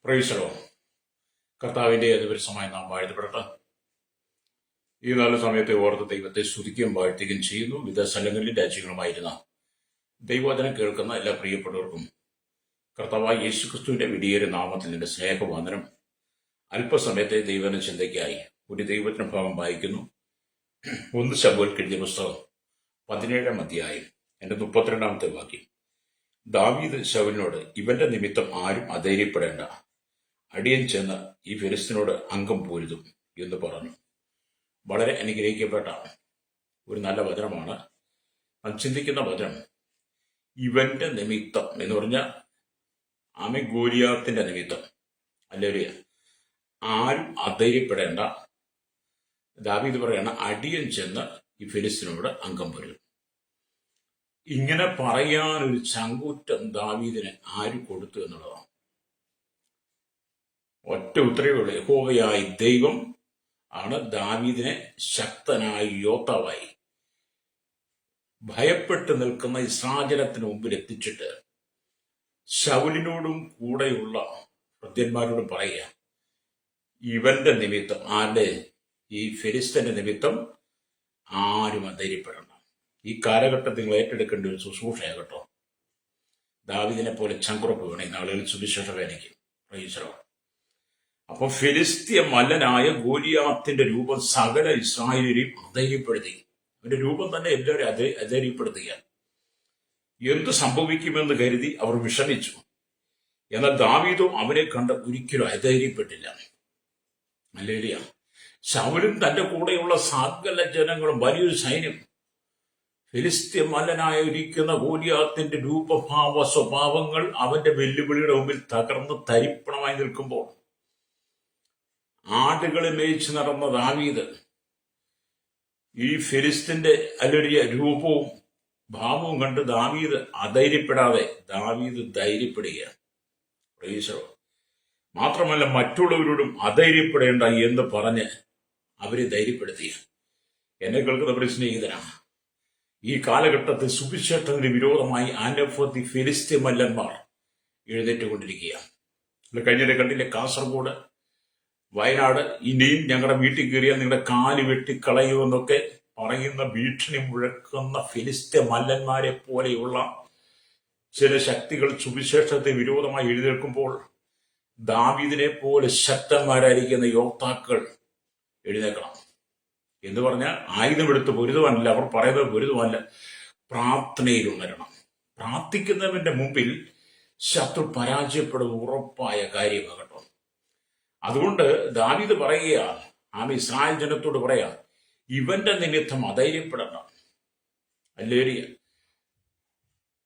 പ്രൈസലോ കർത്താവിന്റെ അതിപരിസമായി നാം വാഴ്ത്തപ്പെടട്ടെ. ഈ നല്ല സമയത്തെ ഓർത്ത് ദൈവത്തെ സ്തുതിക്കുകയും വാഴ്ത്തുകയും ചെയ്യുന്നു. വിവിധ സ്ഥലങ്ങളിൽ രാജ്യങ്ങളുമായിരുന്ന ദൈവവചനം കേൾക്കുന്ന എല്ലാ പ്രിയപ്പെട്ടവർക്കും കർത്താവായ യേശുക്രിസ്തുവിന്റെ വിടിയേറിയ നാമത്തിൽ നിന്റെ സ്നേഹവന്ദനം. അല്പസമയത്തെ ദൈവവചന ചിന്തയ്ക്കായി ഒരു ദൈവവചന ഭാഗം വായിക്കുന്നു. 1 ശമൂവേൽ എഴുതിയ പുസ്തകം 17-ാം അധ്യായം എന്റെ 32-ാമത്തെ വാക്യം. ദാവീദ് ശൗലിനോട്, ഇവന്റെ നിമിത്തം ആരും അധൈര്യപ്പെടേണ്ട, അടിയൻ ചെന്ന് ഈ ഫെലിസ്ത്യനോട് അംഗം പൊരുതും എന്ന് പറഞ്ഞു. വളരെ അനുഗ്രഹിക്കപ്പെട്ട ഒരു നല്ല വചനമാണ്. നാം ചിന്തിക്കുന്ന വചനം ഇവന്റെ നിമിത്തം എന്ന് പറഞ്ഞ ഗോലിയാത്തിന്റെ നിമിത്തം. അല്ലെങ്കിൽ ആരും അധൈര്യപ്പെടേണ്ട, ദാവീദ് പറയണ അടിയൻ ചെന്ന് ഈ ഫെലിസ്ത്യനോട് അംഗം പൊരുതും. ഇങ്ങനെ പറയാനൊരു ചങ്കൂറ്റം ദാവീദിന് ആര് കൊടുത്തു എന്നുള്ളതാണ്. ഒറ്റ ഉത്തരവുള്ള യഹോവയായ ദൈവം ആണ് ദാവീദിനെ ശക്തനായ യോദ്ധാവായി ഭയപ്പെട്ട് നിൽക്കുന്ന ഇസ്രായേലിന് മുമ്പിൽ എത്തിച്ചിട്ട് ശൗലിനോടും കൂടെയുള്ള ഭൃത്യന്മാരോടും പറയുക, ഇവന്റെ നിമിത്തം, ഈ ഫെലിസ്ത്യന്റെ നിമിത്തം ആരും അധൈര്യപ്പെടണം. ഈ കാലഘട്ടത്തിൽ നിങ്ങൾ ഏറ്റെടുക്കേണ്ട ഒരു ശുശ്രൂഷയാകട്ടോ. ദാവീദിനെ പോലെ ചങ്കുറപ്പ് വേണം ഈ നാളുകളിൽ സുവിശേഷ വേലയ്ക്ക്. പ്രൈസലോ. അപ്പൊ ഫെലിസ്ത്യ മല്ലനായ ഗോലിയാത്തിന്റെ രൂപം സകല ഇസ്രായേലിനെയും അധൈര്യപ്പെടുത്തി. അവന്റെ രൂപം തന്നെ എല്ലാവരും അധൈര്യപ്പെടുത്തുക. എന്തു സംഭവിക്കുമെന്ന് കരുതി അവർ വിഷമിച്ചു. എന്നാൽ ദാവീദോ അവനെ കണ്ട് ഒരിക്കലും അധൈര്യപ്പെട്ടില്ല. ഹല്ലേലൂയ. ശൗലും തന്റെ കൂടെയുള്ള സകല ജനങ്ങളും വലിയൊരു സൈന്യം ഫെലിസ്ത്യ മല്ലനായ ഇരിക്കുന്ന ഗോലിയാത്തിന്റെ രൂപഭാവ സ്വഭാവങ്ങൾ അവന്റെ വെല്ലുവിളിയുടെ മുമ്പിൽ തകർന്ന് തരിപ്പണമായി നിൽക്കുമ്പോൾ ആടുകളെ മേയിച്ച് നടന്ന ദാവീദ് ഈ ഫെലിസ്ത്യന്റെ അല്ലൊരു രൂപവും ഭാവവും കണ്ട് ദാവീദ് അധൈര്യപ്പെടാതെ ദാവീദ് ധൈര്യപ്പെടുകയാണ്. പ്രൈസലോ. മാത്രമല്ല മറ്റുള്ളവരോടും അധൈര്യപ്പെടേണ്ട എന്ന് പറഞ്ഞ് അവരെ ധൈര്യപ്പെടുത്തിയ എന്നെ കേൾക്കുന്ന ഒരു സ്നേഹിതനാണ്. ഈ കാലഘട്ടത്തിൽ സുവിശേഷത്തിന് വിരോധമായി അനവധി ഫെലിസ്ത്യ മല്ലന്മാർ എഴുന്നേറ്റുകൊണ്ടിരിക്കുകയാണ്. കഴിഞ്ഞ കണ്ടില്ലേ, കാസർഗോഡ്, വയനാട്, ഇനിയും ഞങ്ങളുടെ വീട്ടിൽ കയറിയാൽ നിങ്ങളുടെ കാല് വെട്ടിക്കളയുമെന്നൊക്കെ പറയുന്ന ഭീഷണി മുഴക്കുന്ന ഫെലിസ്ത്യ മല്ലന്മാരെ പോലെയുള്ള ചില ശക്തികൾ സുവിശേഷത്തെ വിരോധമായി എഴുന്നേൽക്കുമ്പോൾ ദാവീദിനെ പോലെ ശക്തന്മാരായിരിക്കുന്ന യോദ്ധാക്കൾ എഴുന്നേൽക്കണം. എന്ന് പറഞ്ഞാൽ ആയുധമെടുത്ത് പൊരുതുവാനല്ല, അവർ പറയുന്നത് പൊരുതുവാനല്ല, പ്രാർത്ഥനയിൽ ഉണരണം. പ്രാർത്ഥിക്കുന്നവന്റെ മുമ്പിൽ ശത്രു പരാജയപ്പെടുന്ന ഉറപ്പായ കാര്യമാകട്ടോ. അതുകൊണ്ട് ദാവീദ് പറയുക, ഇസ്രായേൽ ജനത്തോട് പറയാ, ഇവന്റെ നിമിത്തം അധൈര്യപ്പെടണം. ഹല്ലേലൂയ.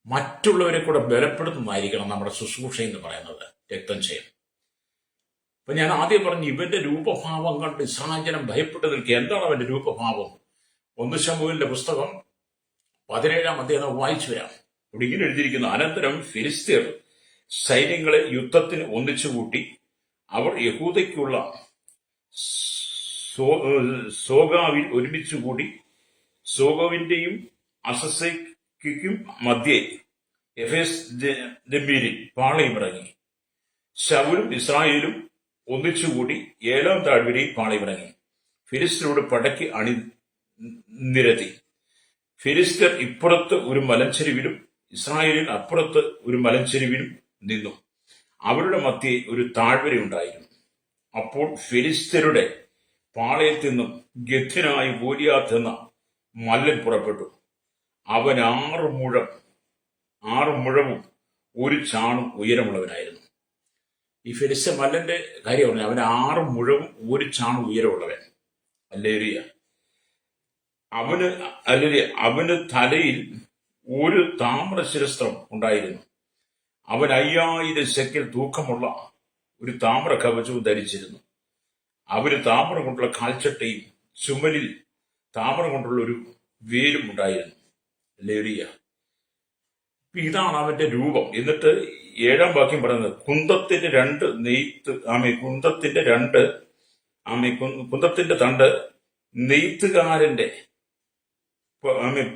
മറ്റുള്ളവരെ കൂടെ ബലപ്പെടുത്തുന്നതായിരിക്കണം നമ്മുടെ ശുശ്രൂഷ എന്ന് പറയുന്നത്. രക്തം ചെയ്യണം. അപ്പൊ ഞാൻ ആദ്യം പറഞ്ഞു, ഇവന്റെ രൂപഭാവം കണ്ട് ഇസ്രായേൽ ജനം ഭയപ്പെട്ട് നിൽക്കുക. എന്താണ് അവന്റെ രൂപഭാവം? 1 ശമൂവേലിന്റെ പുസ്തകം 17-ാം അധ്യായം വായിച്ചു വരാം. ഇവിടെ ഇങ്ങനെ എഴുതിയിരിക്കുന്നു, അനന്തരം ഫെലിസ്ത്യർ സൈന്യങ്ങളെ യുദ്ധത്തിന് ഒന്നിച്ചുകൂട്ടി അവർ യഹൂദയ്ക്കുള്ള സോഗാവിൽ ഒരുമിച്ചുകൂടി സോഗോവിന്റെയും അസസയ്ക്കും മധ്യേ എഫേസ് ദമ്മീരിൽ പാളയമിറങ്ങി. ശൗലും ഇസ്രായേലും ഒന്നിച്ചുകൂടി 7-ാം താഴ്വരയിൽ പാളയമിറങ്ങി ഫിലിസ്ത്യരോട് പടയ്ക്ക് അണിനിരത്തി. ഫിലിസ്ത്യർ ഇപ്പുറത്ത് ഒരു മലഞ്ചെരിവിലും ഇസ്രായേലിൽ അപ്പുറത്ത് ഒരു മലഞ്ചെരിവിലും നിന്നു. അവരുടെ മധ്യേ ഒരു താഴ്വരയുണ്ടായിരുന്നു. അപ്പോൾ ഫിലിസ്ത്യരുടെ പാളയത്തിൽ നിന്നും ഗത്യനായ ഗോലിയാത്ത് എന്ന മല്ലൻ പുറപ്പെട്ടു. അവൻ 6 മുഴവും 1 ചാണും ഉയരമുള്ളവനായിരുന്നു. ഈ ഫെലിസ്ത്യ മല്ലന്റെ കാര്യം പറഞ്ഞു, അവന് 6 മുഴവും 1 ചാണും ഉയരമുള്ളവൻ. ഹല്ലേലൂയ. അവന് തലയിൽ ഒരു താമ്രശിരസ്ത്രം ഉണ്ടായിരുന്നു. അവൻ 5000 ശെക്കൽ തൂക്കമുള്ള ഒരു താമ്ര കവചവും ധരിച്ചിരുന്നു. അവന് താമ്രം കൊണ്ടുള്ള കാൽച്ചട്ടയും ചുമലിൽ താമ്രം കൊണ്ടുള്ള ഒരു വേലും ഉണ്ടായിരുന്നു. ഹല്ലേലൂയ. ഇതാണ് അവന്റെ രൂപം. എന്നിട്ട് 7-ാം വാക്യം പറയുന്നത്, കുന്തത്തിന്റെ തണ്ട് നെയ്ത്തുകാരന്റെ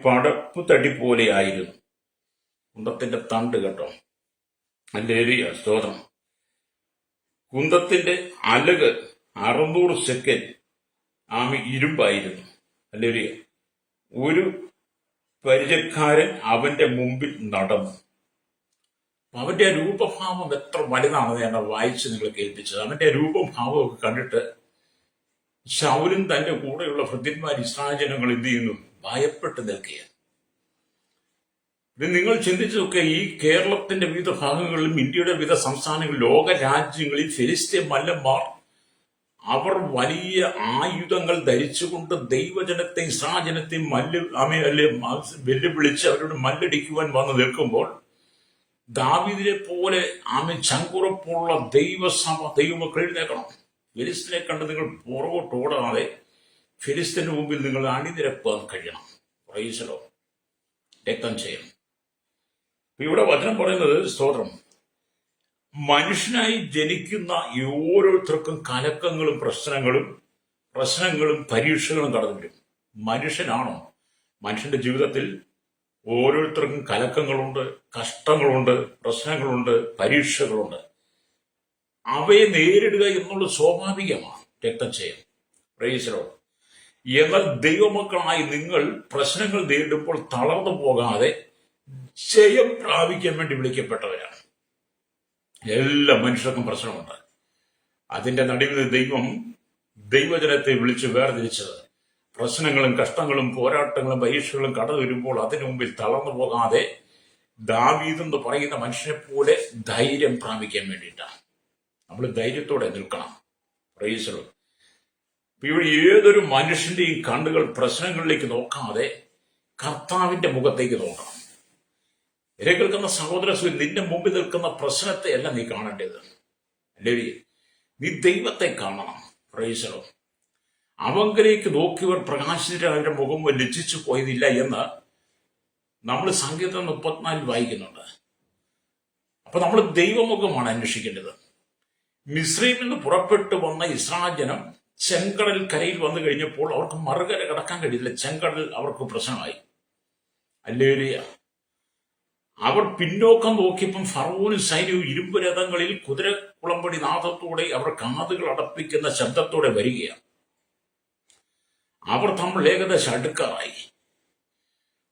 പടപ്പ് തടി പോലെ ആയിരുന്നു. കുന്തത്തിന്റെ തണ്ട് കേട്ടോ. ഹല്ലേലൂയ, സ്തോത്രം. കുന്തത്തിന്റെ അലക് 600 സെക്കൻഡ് ഇരുമ്പായിരുന്നു. അല്ലെങ്കിൽ ഒരു പരിചയക്കാരൻ അവന്റെ മുമ്പിൽ നടന്നു. അവന്റെ ആ രൂപഭാവം എത്ര വലുതാണെന്ന് ഞാൻ വായിച്ച് നിങ്ങളെ കേൾപ്പിച്ചത്. അവന്റെ രൂപഭാവമൊക്കെ കണ്ടിട്ട് ശൗലും തന്റെ കൂടെയുള്ള ഭൃത്യന്മാർ ഇസ്രായേൽ ജനങ്ങൾ എന്ത് ചെയ്യുന്നു? ഭയപ്പെട്ട് നിൽക്കുകയാണ്. ഇത് നിങ്ങൾ ചിന്തിച്ചു നോക്കുക. ഈ കേരളത്തിന്റെ വിവിധ ഭാഗങ്ങളിലും ഇന്ത്യയുടെ വിവിധ സംസ്ഥാനങ്ങളിലും ലോക രാജ്യങ്ങളിൽ ഫിലിസ്തീൻ മല്ലന്മാർ അവർ വലിയ ആയുധങ്ങൾ ധരിച്ചുകൊണ്ട് ദൈവജനത്തെ ഇസ്രായേലിനെയും വെല്ലുവിളിച്ച് അവരോട് മല്ലടിക്കുവാൻ വന്ന് നിൽക്കുമ്പോൾ ദാവീദിനെ പോലെ ചങ്കുറപ്പുള്ള ദൈവമക്കൾ എഴുന്നേക്കണം. ഫിലിസ്തീനെ കണ്ട് നിങ്ങൾ പുറകോട്ട് ഓടാതെ ഫിലിസ്തീന്റെ മുമ്പിൽ നിങ്ങൾ അണിനിരക്കാൻ കഴിയണം. പ്രൈസലോ, രക്തം ചെയ്യണം. ഇവിടെ വചനം പറയുന്നത്, സ്തോത്രം, മനുഷ്യനായി ജനിക്കുന്ന ഓരോരുത്തർക്കും കലക്കങ്ങളും പ്രശ്നങ്ങളും പരീക്ഷകളും കടന്നു വരും. മനുഷ്യനാണോ? മനുഷ്യന്റെ ജീവിതത്തിൽ ഓരോരുത്തർക്കും കലക്കങ്ങളുണ്ട്, കഷ്ടങ്ങളുണ്ട്, പ്രശ്നങ്ങളുണ്ട്, പരീക്ഷകളുണ്ട്. അവയെ നേരിടുക എന്നുള്ളത് സ്വാഭാവികമാണ്. രക്തം ചെയ്യാം. പ്രൈസലോ. എന്നാൽ ദൈവമക്കളായി നിങ്ങൾ പ്രശ്നങ്ങൾ നേരിടുമ്പോൾ തളർന്നു പോകാതെ ജയം പ്രാപിക്കാൻ വേണ്ടി വിളിക്കപ്പെട്ടവരാണ്. എല്ലാ മനുഷ്യർക്കും പ്രശ്നമുണ്ട്. അതിന്റെ നടുവിൽ ദൈവജനത്തെ വിളിച്ച് വേർതിരിച്ചത് പ്രശ്നങ്ങളും കഷ്ടങ്ങളും പോരാട്ടങ്ങളും പരീക്ഷകളും കടന്നു വരുമ്പോൾ അതിനു മുമ്പിൽ തളർന്നു പോകാതെ ദാവീദ് എന്ന് പറയുന്ന മനുഷ്യനെ പോലെ ധൈര്യം പ്രാപിക്കാൻ വേണ്ടിയിട്ടാണ്. നമ്മൾ ധൈര്യത്തോടെ നിൽക്കണം. പ്രൈസലോ. ഇവിടെ ഏതൊരു മനുഷ്യന്റെയും കണ്ണുകൾ പ്രശ്നങ്ങളിലേക്ക് നോക്കാതെ കർത്താവിന്റെ മുഖത്തേക്ക് നോക്കണം. എന്നെ കേൾക്കുന്ന സഹോദര, നിന്റെ മുമ്പിൽ നിൽക്കുന്ന പ്രശ്നത്തെ അല്ല നീ കാണേണ്ടത്. അല്ലേ? നീ ദൈവത്തെ കാണണം. പ്രൈസലോ. അവങ്കലേക്ക് നോക്കിയവർ പ്രകാശിച്ചിട്ട് അവരുടെ മുഖം ലജ്ജിച്ചു പോയതില്ല എന്ന് നമ്മൾ സങ്കീർത്തനം 34 വായിക്കുന്നുണ്ട്. അപ്പൊ നമ്മൾ ദൈവമുഖമാണ് അന്വേഷിക്കേണ്ടത്. മിസ്രൈമിൽ നിന്ന് പുറപ്പെട്ടു വന്ന ഇസ്രായേൽ ജനം ചെങ്കടൽ കരയിൽ വന്നു കഴിഞ്ഞപ്പോൾ അവർക്ക് മറുകര കടക്കാൻ കഴിയില്ല. ചെങ്കടൽ അവർക്ക് പ്രശ്നമായി. ഹല്ലേലൂയ. അവർ പിന്നോക്കം നോക്കിയപ്പം ഫറവോനും സൈന്യവും ഇരുമ്പ് രഥങ്ങളിൽ കുതിരക്കുളമ്പടി നാദത്തോടെ അവർ കാതുകൾ അടപ്പിക്കുന്ന ശബ്ദത്തോടെ വരികയാണ്. അവർ തമ്മിൽ ഏകദേശം അടുക്കാറായി.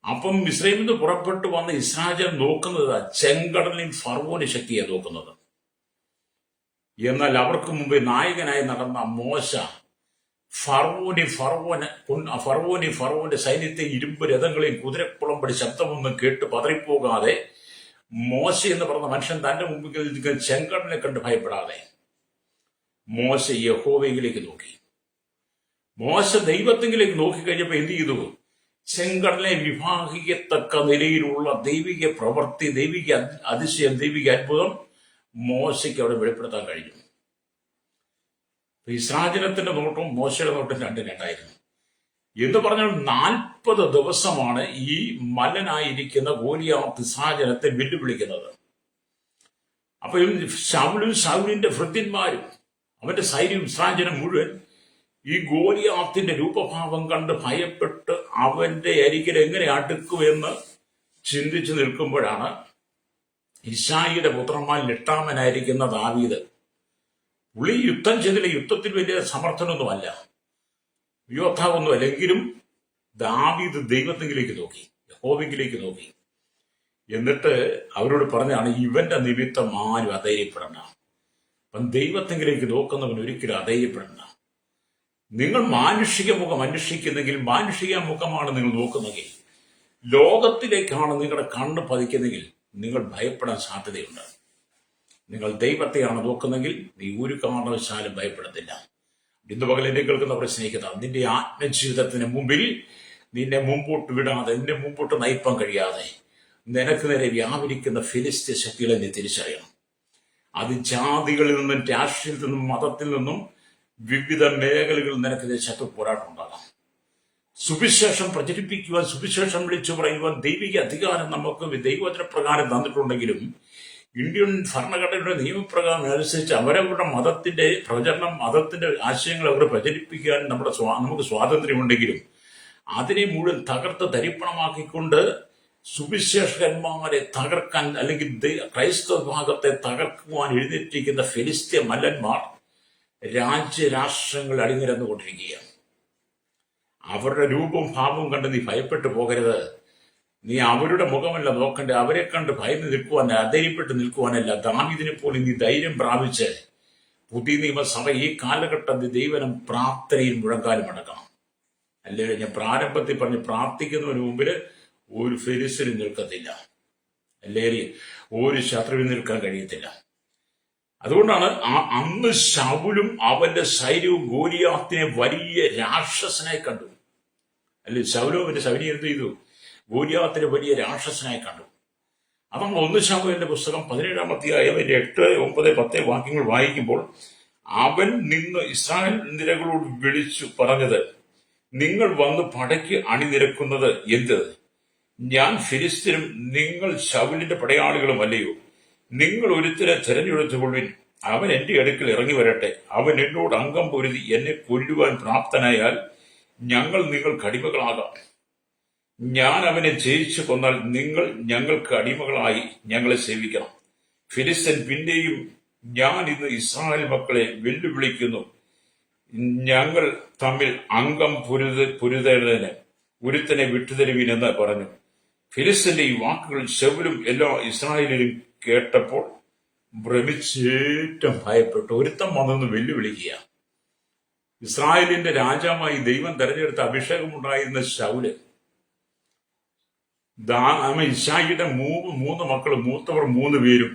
അപ്പം മിസ്രൈമിൽ നിന്ന് പുറപ്പെട്ടു വന്ന ഇസ്രായേൽ നോക്കുന്നത് ചെങ്കടലിൽ ഫറവോന് ശക്തിയാണ് നോക്കുന്നത്. എന്നാൽ അവർക്ക് മുമ്പേ നായകനായി നടന്ന മോശ ഫറവോന്റെ സൈന്യത്തെ ഇരുമ്പ് രഥങ്ങളെയും കുതിരക്കുളമ്പടി ശബ്ദമൊന്നും കേട്ട് പതറിപ്പോകാതെ മോശ എന്ന് പറഞ്ഞ മനുഷ്യൻ തന്റെ മുമ്പിൽ ചെങ്കടലിനെ കണ്ട് ഭയപ്പെടാതെ മോശ യഹോവയിലേക്ക് നോക്കി. മോശ ദൈവത്തെങ്കിലേക്ക് നോക്കിക്കഴിഞ്ഞപ്പോ എന്ത് ചെയ്തു? ചെങ്കടലിനെ വിഭാഗിക്കത്തക്ക നിലയിലുള്ള ദൈവിക പ്രവൃത്തി, ദൈവിക അതിശയം, ദൈവിക അത്ഭുതം മോശയ്ക്ക് അവിടെ വെളിപ്പെടുത്താൻ കഴിഞ്ഞു. ഇസ്രായേലിന്റെ നോട്ടും മോശയുടെ നോട്ടും രണ്ടായിരുന്നു. എന്ന് പറഞ്ഞാൽ 40 ദിവസമാണ് ഈ മല്ലനായിരിക്കുന്ന ഗോലിയാത്ത് ഇസ്രായേലത്തെ വെല്ലുവിളിക്കുന്നത്. അപ്പൊ ശൗലിന്റെ ഭൃത്യന്മാരും അവന്റെ സൈന്യവും ഇസ്രായേലും മുഴുവൻ ഈ ഗോലിയാത്തിന്റെ രൂപഭാവം കണ്ട് ഭയപ്പെട്ട് അവന്റെ അരികിൽ എങ്ങനെ അടുക്കുമെന്ന് ചിന്തിച്ചു നിൽക്കുമ്പോഴാണ് ഇശായിയുടെ പുത്രന്മാരിൽ 8-ാമനായിരിക്കുന്ന ദാവീദ്. പുള്ളി യുദ്ധം ചെയ്തില്ല. യുദ്ധത്തിൽ വലിയ സമർത്ഥനൊന്നുമല്ല, യോദ്ധാവൊന്നുമല്ല. എങ്കിലും ദാവീദ് ദൈവത്തെങ്കിലേക്ക് നോക്കി, യഹോവയിലേക്ക് നോക്കി. എന്നിട്ട് അവരോട് പറഞ്ഞാണ്, ഇവന്റെ നിമിത്തം ആരും അധൈര്യപ്പെടണ്ട. അപ്പം ദൈവത്തെങ്കിലേക്ക് നോക്കുന്നവൻ ഒരിക്കലും അധൈര്യപ്പെടണ്ട. നിങ്ങൾ മാനുഷിക മുഖം അന്വേഷിക്കുന്നെങ്കിൽ, മാനുഷിക മുഖമാണ് നിങ്ങൾ നോക്കുന്നെങ്കിൽ, ലോകത്തിലേക്കാണ് നിങ്ങളുടെ കണ്ണ് പതിക്കുന്നെങ്കിൽ നിങ്ങൾ ഭയപ്പെടാൻ സാധ്യതയുണ്ട്. നിങ്ങൾ ദൈവത്തെയാണ് നോക്കുന്നെങ്കിൽ നീ ഒരു കാരണവശാലും ഭയപ്പെടത്തില്ല. ഇന്ന് പകൽ എന്നെ കേൾക്കുന്നവരെ സ്നേഹിത, നിന്റെ ആത്മജീവിതത്തിന് മുമ്പിൽ നിന്നെ മുമ്പോട്ട് വിടാതെ, നിന്നെ മുമ്പോട്ട് നയിപ്പാൻ കഴിയാതെ നിനക്ക് നേരെ വ്യാപരിക്കുന്ന ഫിലിസ്ത്യ ശക്തികളെ നീ തിരിച്ചറിയണം. അത് ജാതികളിൽ നിന്നും, രാഷ്ട്രീയത്തിൽ നിന്നും, മതത്തിൽ നിന്നും, വിവിധ മേഖലകളിൽ നിനക്ക് ശത്രു പോരാട്ടം ഉണ്ടാകാം. സുവിശേഷം പ്രചരിപ്പിക്കുവാൻ, സുവിശേഷം വിളിച്ചു പറയുവാൻ ദൈവിക അധികാരം നമുക്ക് ദൈവവചന പ്രകാരം തന്നിട്ടുണ്ടെങ്കിലും ഇന്ത്യൻ ഭരണഘടനയുടെ നിയമപ്രകാരം അനുസരിച്ച് അവരവരുടെ മതത്തിന്റെ പ്രചരണം, മതത്തിന്റെ ആശയങ്ങൾ അവർ പ്രചരിപ്പിക്കാൻ നമുക്ക് സ്വാതന്ത്ര്യമുണ്ടെങ്കിലും അതിനെ മുഴുവൻ തകർത്ത് തരിപ്പണമാക്കിക്കൊണ്ട് സുവിശേഷകന്മാരെ തകർക്കാൻ അല്ലെങ്കിൽ ക്രൈസ്തവ വിഭാഗത്തെ തകർക്കുവാൻ എഴുന്നേറ്റിരിക്കുന്ന ഫെലിസ്ത്യ മല്ലന്മാർ രാജ്യരാഷ്ട്രങ്ങൾ അണിനിരന്നുകൊണ്ടിരിക്കുകയാണ്. അവരുടെ രൂപവും ഭാവവും കണ്ട് നീ ഭയപ്പെട്ടു പോകരുത്. നീ അവരുടെ മുഖമല്ല നോക്കണ്ടേ, അവരെ കണ്ട് ഭയന്ന് നിൽക്കുവാൻ, അധൈര്യപ്പെട്ട് നിൽക്കുവാനല്ല. ദാവീദിനെ പോലെ നീ ധൈര്യം പ്രാപിച്ച് പുതിയ നിയമസഭ ഈ കാലഘട്ടത്തിൽ ദൈവനം പ്രാർത്ഥനയിൽ മുഴങ്കാലും അടക്കണം. അല്ലേ, ഞാൻ പ്രാരംഭത്തിൽ പറഞ്ഞ് പ്രാർത്ഥിക്കുന്നതിന് മുമ്പിൽ ഒരു ഫെരിസിനും നിൽക്കത്തില്ല, അല്ലേ, ഒരു ശത്രുവിന് നിൽക്കാൻ കഴിയത്തില്ല. അതുകൊണ്ടാണ് അന്ന് ശൗലും അവന്റെ സൈന്യവും ഗോലിയാത്തിനെ വലിയ രാക്ഷസനായി കണ്ടു. അല്ലെ, ശൗലും അവന്റെ സൈന്യം എന്ത് ചെയ്തു? ഗോലിയാത്തിനെ വലിയ രാക്ഷസനായി കണ്ടു. അതാണ് 1 ശമൂവേലിന്റെ പുസ്തകം 17-ാം അധ്യായം 8, 9, 10 വാക്യങ്ങൾ വായിക്കുമ്പോൾ അവൻ നിന്ന് ഇസ്രായേൽ നിരകളോട് വിളിച്ചു പറഞ്ഞത്, നിങ്ങൾ വന്ന് പടയ്ക്ക് അണിനിരക്കുന്നത് എന്ത്? ഞാൻ ഫിലിസ്ത്യരും നിങ്ങൾ ശൗലിന്റെ പടയാളികളും അല്ലയോ? നിങ്ങൾ ഒരുത്തരെ തെരഞ്ഞെടുത്തുകൊള്ളുവിൻ, അവൻ എന്റെ അടുക്കൽ ഇറങ്ങി വരട്ടെ. അവൻ എന്നോട് അംഗം പൊരുതി എന്നെ കൊല്ലുവാൻ പ്രാപ്തനായാൽ ഞങ്ങൾ നിങ്ങൾക്ക് അടിമകളാകാം. ഞാൻ അവനെ ജയിച്ചു കൊന്നാൽ നിങ്ങൾ ഞങ്ങൾക്ക് അടിമകളായി ഞങ്ങളെ സേവിക്കണം. ഫിലിസ്ത്യൻ പിന്നെയും, ഞാൻ ഇന്ന് ഇസ്രായേൽ മക്കളെ വെല്ലുവിളിക്കുന്നു, ഞങ്ങൾ തമ്മിൽ അംഗം പൊരുതേണ്ടതിന് ഒരുത്തനെ വിട്ടുതരുവീനെന്ന് പറഞ്ഞു. ഫിലിസ്ത്യന്റെ ഈ വാക്കുകൾ ശൗലും എല്ലാ ഇസ്രായേലിലും കേട്ടപ്പോൾ ഭ്രമിച്ചേറ്റം ഭയപ്പെട്ടു. ഒരുത്തം വന്നെന്ന് വെല്ലുവിളിക്കുക. ഇസ്രായേലിന്റെ രാജാവായി ദൈവം തെരഞ്ഞെടുത്ത അഭിഷേകമുണ്ടായിരുന്ന ശൗല്, ഇശായിയുടെ 3 മക്കളും മൂത്തവർ 3 പേരും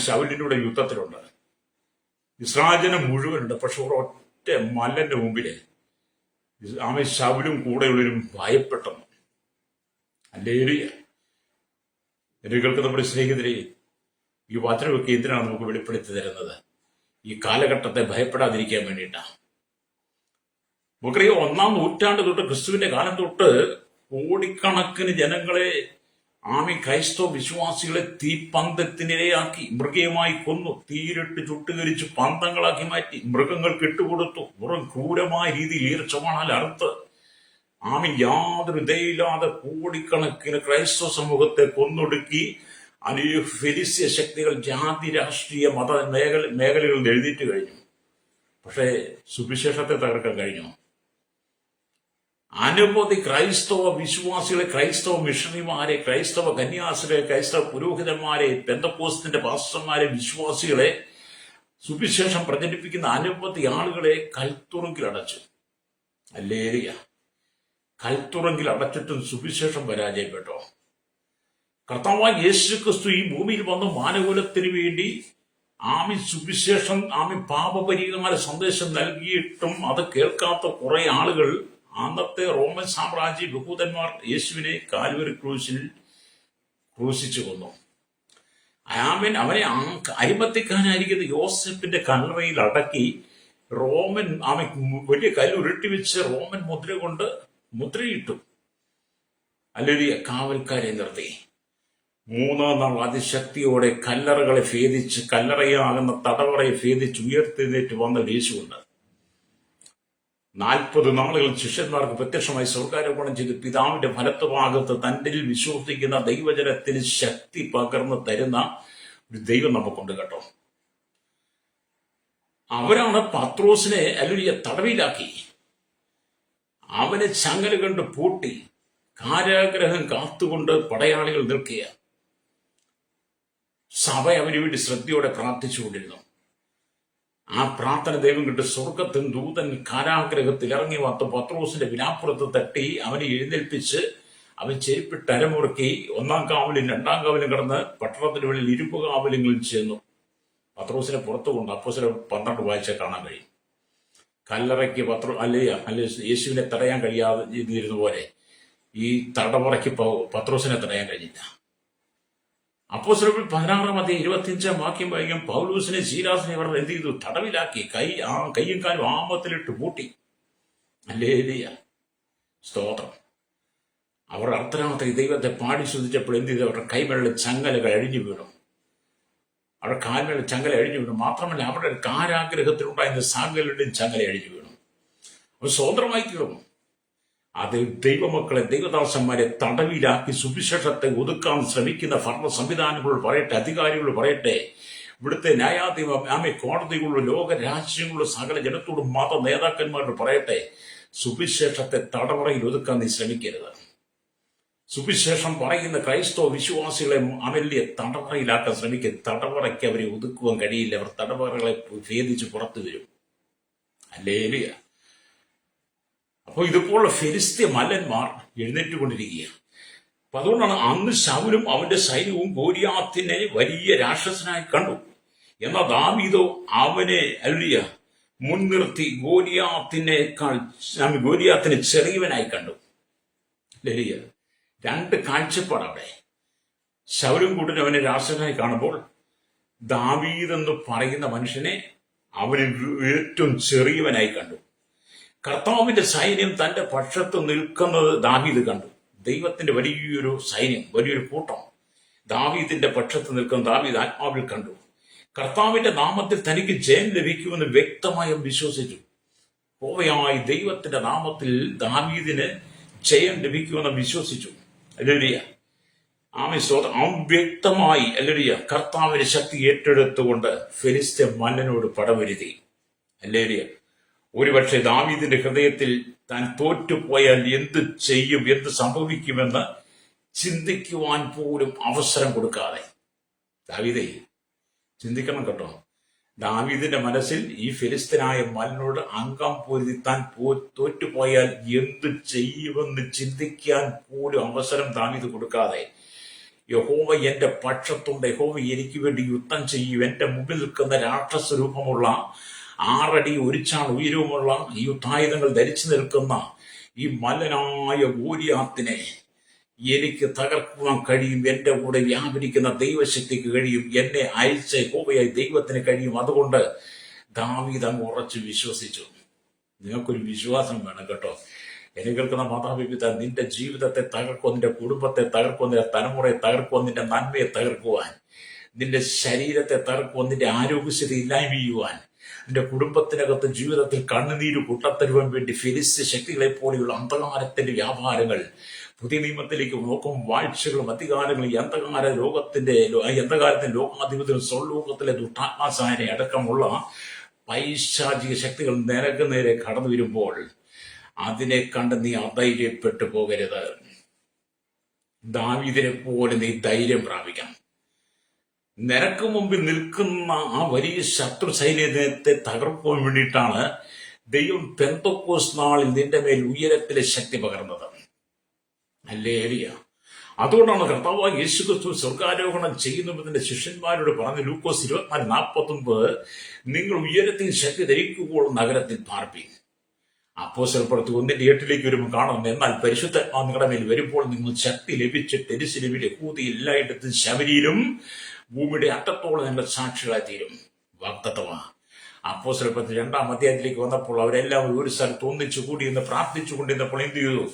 ശൗലിന്റെ കൂടെ യുദ്ധത്തിലുണ്ട്. ഇസ്രായേലിന് മുഴുവനുണ്ട്. പക്ഷെ ഒറ്റ മല്ലന്റെ മുമ്പില് ശൗലും കൂടെയുള്ളവരും ഭയപ്പെട്ടെന്നു. ഹല്ലേലൂയ. എന്നെ കേൾക്കുന്ന നമ്മുടെ സ്നേഹിതരെ, ഈ വചനമൊക്കെ എന്തിനാണ് നമുക്ക് വെളിപ്പെടുത്തി തരുന്നത്? ഈ കാലഘട്ടത്തെ ഭയപ്പെടാതിരിക്കാൻ വേണ്ടിയിട്ടാണ്. നമുക്കറിയാം, 1-ാം നൂറ്റാണ്ട് തൊട്ട്, ക്രിസ്തുവിന്റെ കാലം തൊട്ട് കോടിക്കണക്കിന് ജനങ്ങളെ ക്രൈസ്തവ വിശ്വാസികളെ തീപ്പന്തത്തിനിരയാക്കി മൃഗീയമായി കൊന്നു, തീരിട്ട് ചുട്ടുകരിച്ച് പന്തങ്ങളാക്കി മാറ്റി, മൃഗങ്ങൾക്ക് ഇട്ടുകൊടുത്തു. വെറും ക്രൂരമായ രീതിയിൽ ഈർച്ചവാണാൽ അറുത്ത് യാതൊരു ദയയില്ലാതെ കോടിക്കണക്കിന് ക്രൈസ്തവ സമൂഹത്തെ കൊന്നൊടുക്കി അനേക ഫെലിസ്ത്യ ശക്തികൾ ജാതി, രാഷ്ട്രീയ, മത മേഖലകളിൽ എഴുതിയിട്ട് കഴിഞ്ഞു. പക്ഷേ സുവിശേഷത്തെ തകർക്കാൻ കഴിഞ്ഞു. അനവധി ക്രൈസ്തവ വിശ്വാസികളെ, ക്രൈസ്തവ മിഷണറിമാരെ, ക്രൈസ്തവ കന്യാസ്ത്രീ, ക്രൈസ്തവ പുരോഹിതന്മാരെ, പെന്തക്കോസ്തിന്റെ പാസ്റ്റർമാരെ, വിശ്വാസികളെ, സുവിശേഷം പ്രചരിപ്പിക്കുന്ന അനവധി ആളുകളെ കൽത്തുറുങ്കിൽ അടച്ചു. ഹല്ലേലൂയ. കൽത്തുറങ്കിൽ അടച്ചിട്ടും സുവിശേഷം പരാജയപ്പെട്ടോ? കർത്താവായ യേശു ക്രിസ്തു ഈ ഭൂമിയിൽ വന്ന് മാനകുലത്തിന് വേണ്ടി സുവിശേഷം പാപപരിഹാര സന്ദേശം നൽകിയിട്ടും അത് കേൾക്കാത്ത കുറെ ആളുകൾ, അന്നത്തെ റോമൻ സാമ്രാജ്യ ബഹൂദന്മാർ യേശുവിനെ കാൽവരി ക്രൂശിച്ചു കൊന്നു. അവനെ അരിമത്തിക്കാനായിരിക്കുന്ന യോസെഫിന്റെ കല്ലറയിൽ അടക്കി റോമൻ വലിയ കല്ലുരുട്ടി വെച്ച് റോമൻ മുദ്ര കൊണ്ട് മുദ്രയിട്ടു. അല്ലെങ്കിൽ കാവൽക്കാരെ നിർത്തി 3-ാം നാൾ അതിശക്തിയോടെ കല്ലറകളെ ഭേദിച്ച്, കല്ലറയാകുന്ന തടവറയെ ഭേദിച്ച് ഉയർത്തെഴുന്നേറ്റ് വന്ന യേശുണ്ട്. 40 നാളുകൾ ശിഷ്യന്മാർക്ക് പ്രത്യക്ഷമായി സ്വർഗ്ഗാരോപണം ചെയ്ത് പിതാവിന്റെ ഫലത്വഭാഗത്ത് തന്റെ വിശ്വസിക്കുന്ന ദൈവജനത്തിന് ശക്തി പകർന്നു തരുന്ന ഒരു ദൈവം നമുക്കുണ്ട് കേട്ടോ. അവരാണ് പത്രോസിനെ തടവിലാക്കി, അവനെ ചങ്ങല കൊണ്ട് പൂട്ടി കാരാഗ്രഹം കാത്തുകൊണ്ട് പടയാളികൾ നിൽക്കുക. സഭ അവന് വേണ്ടി ശ്രദ്ധയോടെ പ്രാർത്ഥിച്ചുകൊണ്ടിരുന്നു. ആ പ്രാർത്ഥന ദൈവം കിട്ടി സ്വർഗത്തിൽ ദൂതൻ കാരാഗ്രഹത്തിൽ ഇറങ്ങി വന്ന് പത്രോസിന്റെ വിലാപ്പുറത്ത് തട്ടി അവനെ എഴുന്നേൽപ്പിച്ച് അവൻ ചെരുപ്പിട്ട് അരമുറുക്കി 1-ാം കാവലും 2-ാം കാവലും കിടന്ന് പട്ടണത്തിന് വെളിയിൽ ഇരുമ്പ് കാവലങ്ങളിൽ ചെന്നു. പത്രോസിനെ പുറത്തു കൊണ്ട് അപ്പോസ്തലർ 12 വായിച്ചാൽ കാണാൻ കഴിയും. കല്ലറയ്ക്ക് യേശുവിനെ തടയാൻ കഴിയാതെ ഇരുന്ന പോലെ ഈ തടവറയ്ക്ക് പത്രോസിനെ തടയാൻ കഴിഞ്ഞില്ല. അപ്പോസ്തലർ 16-ാം അധ്യായം 25-ാം വാക്യം വായിക്കും. പൗലോസിനെ ശീലാസിനെ അവർ എന്ത് ചെയ്തു? തടവിലാക്കി, കയ്യും കാലും ആമത്തിലിട്ട് പൂട്ടി. ഹല്ലേലൂയ, സ്തോത്രം. അവർ അർദ്ധരാത്രി ദൈവത്തെ പാടി ശ്രദ്ധിച്ചപ്പോൾ എന്ത് ചെയ്തു? അവരുടെ കൈമേലുള്ള ചങ്ങലകൾ അഴിഞ്ഞു വീണു, അവരുടെ കാൽമേലുള്ള ചങ്ങല അഴിഞ്ഞു വീണു. മാത്രമല്ല അവരുടെ കാരാഗ്രഹത്തിലുണ്ടായിരുന്ന സകലരുടെയും ചങ്ങല അഴിഞ്ഞു വീണു. അവർ സ്വതന്ത്രമായി തീർന്നു. അത് ദൈവമക്കളെ, ദൈവദാസന്മാരെ തടവിലാക്കി സുവിശേഷത്തെ ഒതുക്കാൻ ശ്രമിക്കുന്ന ഭരണ സംവിധാനങ്ങളോട് പറയട്ടെ, അധികാരികളോട് പറയട്ടെ, ഇവിടുത്തെ ന്യായാധിപ കോടതികളിലും ലോക രാജ്യങ്ങളിലും സകല ജനത്തോടും മത നേതാക്കന്മാരോട് പറയട്ടെ, സുവിശേഷത്തെ തടവറയിൽ ഒതുക്കാൻ നീ ശ്രമിക്കരുത്. സുവിശേഷം പറയുന്ന ക്രൈസ്തവ വിശ്വാസികളെ അമല്യ തടവറയിലാക്കാൻ ശ്രമിക്കരുത്. തടവറയ്ക്ക് അവരെ ഒതുക്കുവാൻ കഴിയില്ല. അവർ തടവറകളെ ഭേദിച്ച് പുറത്തു വരും. ഹല്ലേലൂയ. അപ്പോൾ ഇതുപോലുള്ള ഫെലിസ്ത്യ മല്ലന്മാർ എഴുന്നേറ്റുകൊണ്ടിരിക്കുകയാണ്. അപ്പൊ അതുകൊണ്ടാണ് അന്ന് ശൗലും അവന്റെ സൈന്യവും ഗോലിയാത്തിനെ വലിയ രാക്ഷസനായി കണ്ടു. എന്നാൽ ദാവീദോ അവനെ മുൻനിർത്തി ഗോലിയാത്തിനെ ചെറിയവനായി കണ്ടു. ലലിയ രണ്ട് കാഴ്ചപ്പാട് അവിടെ. ശൗലും കൂട്ടിന് അവനെ രാക്ഷസനായി കാണുമ്പോൾ ദാവീദ് എന്ന് പറയുന്ന മനുഷ്യനെ അവന് ഏറ്റവും ചെറിയവനായി കണ്ടു. കർത്താവിന്റെ സൈന്യം തന്റെ പക്ഷത്ത് നിൽക്കുന്നത് ദാവീദ് കണ്ടു. ദൈവത്തിന്റെ വലിയൊരു സൈന്യം, വലിയൊരു കൂട്ടം ദാവീദിന്റെ പക്ഷത്ത് നിൽക്കുന്ന ദാവീദ് ആത്മാവിൽ കണ്ടു. കർത്താവിന്റെ നാമത്തിൽ തനിക്ക് ജയം ലഭിക്കുമെന്ന് വ്യക്തമായും വിശ്വസിച്ചു. യഹോവയായ ദൈവത്തിന്റെ നാമത്തിൽ ദാവീദിന് ജയം ലഭിക്കുമെന്ന് വിശ്വസിച്ചു. ഹല്ലേലൂയ. അവൻ വ്യക്തമായി കർത്താവിന്റെ ശക്തി ഏറ്റെടുത്തുകൊണ്ട് ഫെലിസ്ത്യ മല്ലനോട് പടവരുതി. ഹല്ലേലൂയ. ഒരുപക്ഷെ ദാവീദിന്റെ ഹൃദയത്തിൽ താൻ തോറ്റുപോയാൽ എന്ത് ചെയ്യും, എന്ത് സംഭവിക്കുമെന്ന് ചിന്തിക്കുവാൻ പോലും അവസരം കൊടുക്കാതെ, ദാവീദേ ചിന്തിക്കണം കേട്ടോ, ദാവീദിന്റെ മനസ്സിൽ ഈ ഫെലിസ്തനായ മല്ലനോട് അംഗം പൊരുതി താൻ തോറ്റുപോയാൽ എന്ത് ചെയ്യുമെന്ന് ചിന്തിക്കാൻ പോലും അവസരം ദാവീദ് കൊടുക്കാതെ, യഹോവ എന്റെ പക്ഷത്തുണ്ട്, യഹോവ എനിക്ക് വേണ്ടി യുദ്ധം ചെയ്യും, എന്റെ മുമ്പിൽ നിൽക്കുന്ന രാക്ഷസ രൂപമുള്ള 6 അടി 1 ചാൺ ഉയരവുമുള്ള ഈ യുദ്ധായുധങ്ങൾ ധരിച്ചു നിൽക്കുന്ന ഈ മല്ലനായ ഗോലിയാത്തിനെ എനിക്ക് തകർക്കുവാൻ കഴിയും, എന്റെ കൂടെ വ്യാപരിക്കുന്ന ദൈവശക്തിക്ക് കഴിയും, എന്നെ അയച്ച യഹോവയായ ദൈവത്തിന് കഴിയും. അതുകൊണ്ട് ദാവീദ് അങ്ങ് ഉറച്ചു വിശ്വസിച്ചു. നിങ്ങൾക്കൊരു വിശ്വാസം വേണം കേട്ടോ. എന്നെ കേൾക്കുന്ന മാതാപിതാ, നിന്റെ ജീവിതത്തെ തകർക്കുവാൻ, നിന്റെ കുടുംബത്തെ തകർക്കുവാൻ, നിന്റെ തലമുറയെ തകർക്കുവാൻ, നിന്റെ നന്മയെ തകർക്കുവാൻ, നിന്റെ ശരീരത്തെ തകർക്കുവാൻ, നിന്റെ ആരോഗ്യസ്ഥിതി ഇല്ലായ്മ ചെയ്യുവാൻ, നിന്റെ കുടുംബത്തിനകത്ത് ജീവിതത്തിൽ കണ്ണുനീര് കൂട്ടത്തരുവാൻ വേണ്ടി ഫെലിസ്ത്യ ശക്തികളെ പോലെയുള്ള അന്ധകാരത്തിന്റെ വ്യാപാരങ്ങൾ പുതിയ നിയമത്തിലേക്ക് നോക്കും. വാഴ്ചകളും അധികാരങ്ങളും ഈ അന്ധകാരത്തിന്റെ ലോകാധിപതികളും സ്വർലോകത്തിലെ ദുഷ്ടാത്മാസായനെ അടക്കമുള്ള പൈശാചിക ശക്തികൾ നിനക്ക് നേരെ കടന്നു വരുമ്പോൾ അതിനെ കണ്ട് നീ അധൈര്യപ്പെട്ടു പോകരുത്. ദാവീദിനെ പോലെ നീ ധൈര്യം പ്രാപിക്കണം. നിനക്ക് മുമ്പിൽ നിൽക്കുന്ന ആ വലിയ ശത്രു സൈന്യത്തെ തകർക്കാൻ വേണ്ടിയിട്ടാണ് ദൈവം പെന്തക്കോസ്ത് നാളിൽ നിന്റെ മേൽ ഉയരത്തിലെ ശക്തി പകർന്നത്. ഹല്ലേലൂയ. അതുകൊണ്ടാണ് കർത്താവായ യേശുക്രിസ്തു സ്വർഗ്ഗാരോഹണം ചെയ്യുന്നതിന്റെ ശിഷ്യന്മാരോട് പറഞ്ഞ് ലൂക്കോസ് 24:49, നിങ്ങൾ ഉയരത്തിൽ ശക്തി ധരിക്കുമ്പോൾ നഗരത്തിൽ പാർപ്പീൻ. അപ്പോസ്തലപ്രവൃത്തി 1:8 വരുമ്പോൾ കാണുന്നു, എന്നാൽ പരിശുദ്ധാത്മാവ് നിങ്ങളുടെ മേൽ വരുമ്പോൾ നിങ്ങൾ ശക്തി ലഭിച്ചിട്ട് യെരൂശലേമിൽ യഹൂദയിൽ എല്ലായിടത്തും ശമരിയിലും ഭൂമിയുടെ അറ്റത്തോളം നിങ്ങൾ സാക്ഷികളായി തീരും. വാഗ്ദത്തമാണ്. അപ്പോസ്തലപ്രവൃത്തി 2-ാം അധ്യായത്തിലേക്ക് വന്നപ്പോൾ അവരെല്ലാം ഒരു സ്ഥലത്ത് ഒന്നിച്ചു കൂടി എന്ന് പ്രാർത്ഥിച്ചുകൊണ്ടിരുന്നപ്പോൾ എന്ത് ചെയ്തു?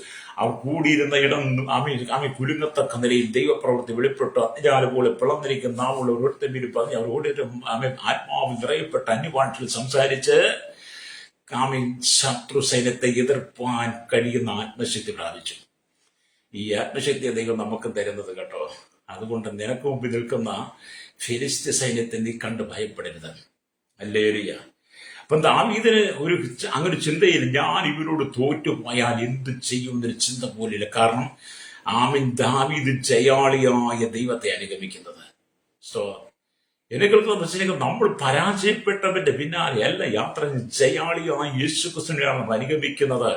അവർ കൂടിയിരുന്ന ഇടം ആമി കുലുങ്ങത്തക്ക നിലയിൽ ദൈവപ്രവൃത്തി വെളിപ്പെട്ടു. അജ്ഞാല് പോലെ പിളർന്നിരിക്കുന്ന നാവുള്ള ഓരോരുത്തരും പേര് പറഞ്ഞ് അവർ ഓരോരുത്തരും ആത്മാവിൽ നിറയപ്പെട്ട അന്യഭാഷയിൽ സംസാരിച്ച് ശത്രു സൈന്യത്തെ എതിർപ്പാൻ കഴിയുന്ന ആത്മശക്തി പ്രാപിച്ചു. ഈ ആത്മശക്തിയെ ദൈവം നമുക്ക് തരുന്നത് കേട്ടോ. അതുകൊണ്ട് നിനക്ക് മുമ്പിൽ നിൽക്കുന്ന ഫെലിസ്ത്യ സൈന്യത്തെ നീ കണ്ട് ഭയപ്പെടരുത്. ഹല്ലേലൂയ. അപ്പം ദാവീദിന് അങ്ങനെ ചിന്തയിൽ ഞാൻ ഇവരോട് തോറ്റുപോയാൽ എന്ത് ചെയ്യുന്നൊരു ചിന്ത പോലില്ല. കാരണം ദാവീദ് ജയാളിയായ ദൈവത്തെ അനുഗമിക്കുന്നത്. സോ എന്നെ കേൾക്കുന്ന പ്രശ്നങ്ങൾ നമ്മൾ പരാജയപ്പെട്ടവന്റെ പിന്നാലെ അല്ല യാത്ര. ജയാളിയായ യേശുക്രിസ്തുവിനെയാണ് അനുഗമിക്കുന്നത്.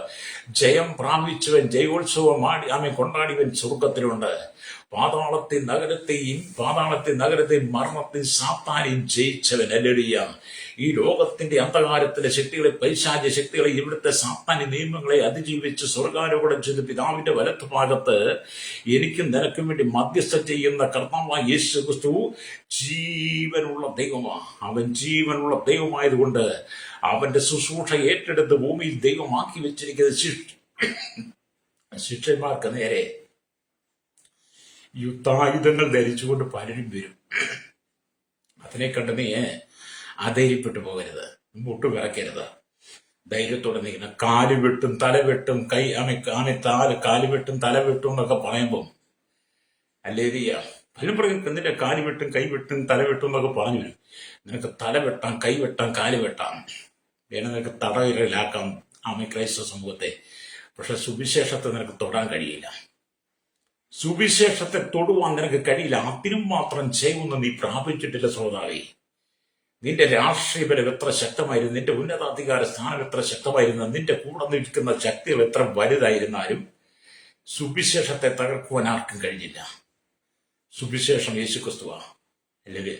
ജയം പ്രാപിച്ചവൻ, ജയോത്സവം കൊണ്ടാടിയവൻ സ്വർഗത്തിലുണ്ട്. പാതാളത്തെ നഗരത്തെയും മരണത്തെ സാത്താനെയും ജയിച്ചവൻ. ഹല്ലേലൂയ. ഈ ലോകത്തിന്റെ അന്ധകാരത്തിലെ ശക്തികളെ, പൈശാചിക ശക്തികളെ, ഇവിടുത്തെ സാത്താന്യ നിയമങ്ങളെ അതിജീവിച്ച് സ്വർഗാരോഹണം ചെയ്ത് പിതാവിന്റെ വലത്ത് ഭാഗത്ത് എനിക്കും നിനക്കും വേണ്ടി മധ്യസ്ഥം ചെയ്യുന്ന കർത്താവായ യേശുക്രിസ്തു ജീവനുള്ള ദൈവമാണ്. അവൻ ജീവനുള്ള ദൈവമായതുകൊണ്ട് അവന്റെ ശുശ്രൂഷ ഏറ്റെടുത്ത് ഭൂമിയിൽ ദൈവമാക്കി വെച്ചിരിക്കുന്ന ശിഷ്യന്മാർക്ക് നേരെ യുദ്ധായുധങ്ങൾ ധരിച്ചുകൊണ്ട് പലരും വരും. അതിനെ കണ്ട് നീ അധൈര്യപ്പെട്ടു പോകരുത്, മുട്ട് വിറക്കരുത്. ധൈര്യത്തോടെ നിൽക്കുന്ന കാല് വെട്ടും തല വെട്ടും കാല് വെട്ടും തല വെട്ടും എന്നൊക്കെ പറയുമ്പം അല്ലേരിയ പലരും പറയും നിന്റെ കാല് വെട്ടും കൈ വെട്ടും തല വെട്ടും എന്നൊക്കെ പറഞ്ഞു വരും. നിനക്ക് തല വെട്ടാം, കൈ വെട്ടാം, കാല് വെട്ടാം, വേണേ നിനക്ക് തടവിലാക്കാം ക്രൈസ്തവ സമൂഹത്തെ. പക്ഷെ സുവിശേഷത്തെ നിനക്ക് തൊടാൻ കഴിയില്ല. സുവിശേഷത്തെ തൊടുവാൻ നിനക്ക് കഴിയില്ല. അതിനും മാത്രം ചെയ്യുമെന്ന് നീ പ്രാപിച്ചിട്ടില്ല ശ്രോതാവേ. നിന്റെ രാഷ്ട്രീയ ബലം എത്ര ശക്തമായിരുന്നു, നിന്റെ ഉന്നതാധികാര സ്ഥാനം എത്ര ശക്തമായിരുന്നു, നിന്റെ കൂടെ നിൽക്കുന്ന ശക്തികൾ എത്ര വലുതായിരുന്നാലും സുവിശേഷത്തെ തകർക്കുവാൻ ആർക്കും കഴിഞ്ഞില്ല. സുവിശേഷം യേശു ക്രിസ്തുവാ. അല്ലെങ്കിൽ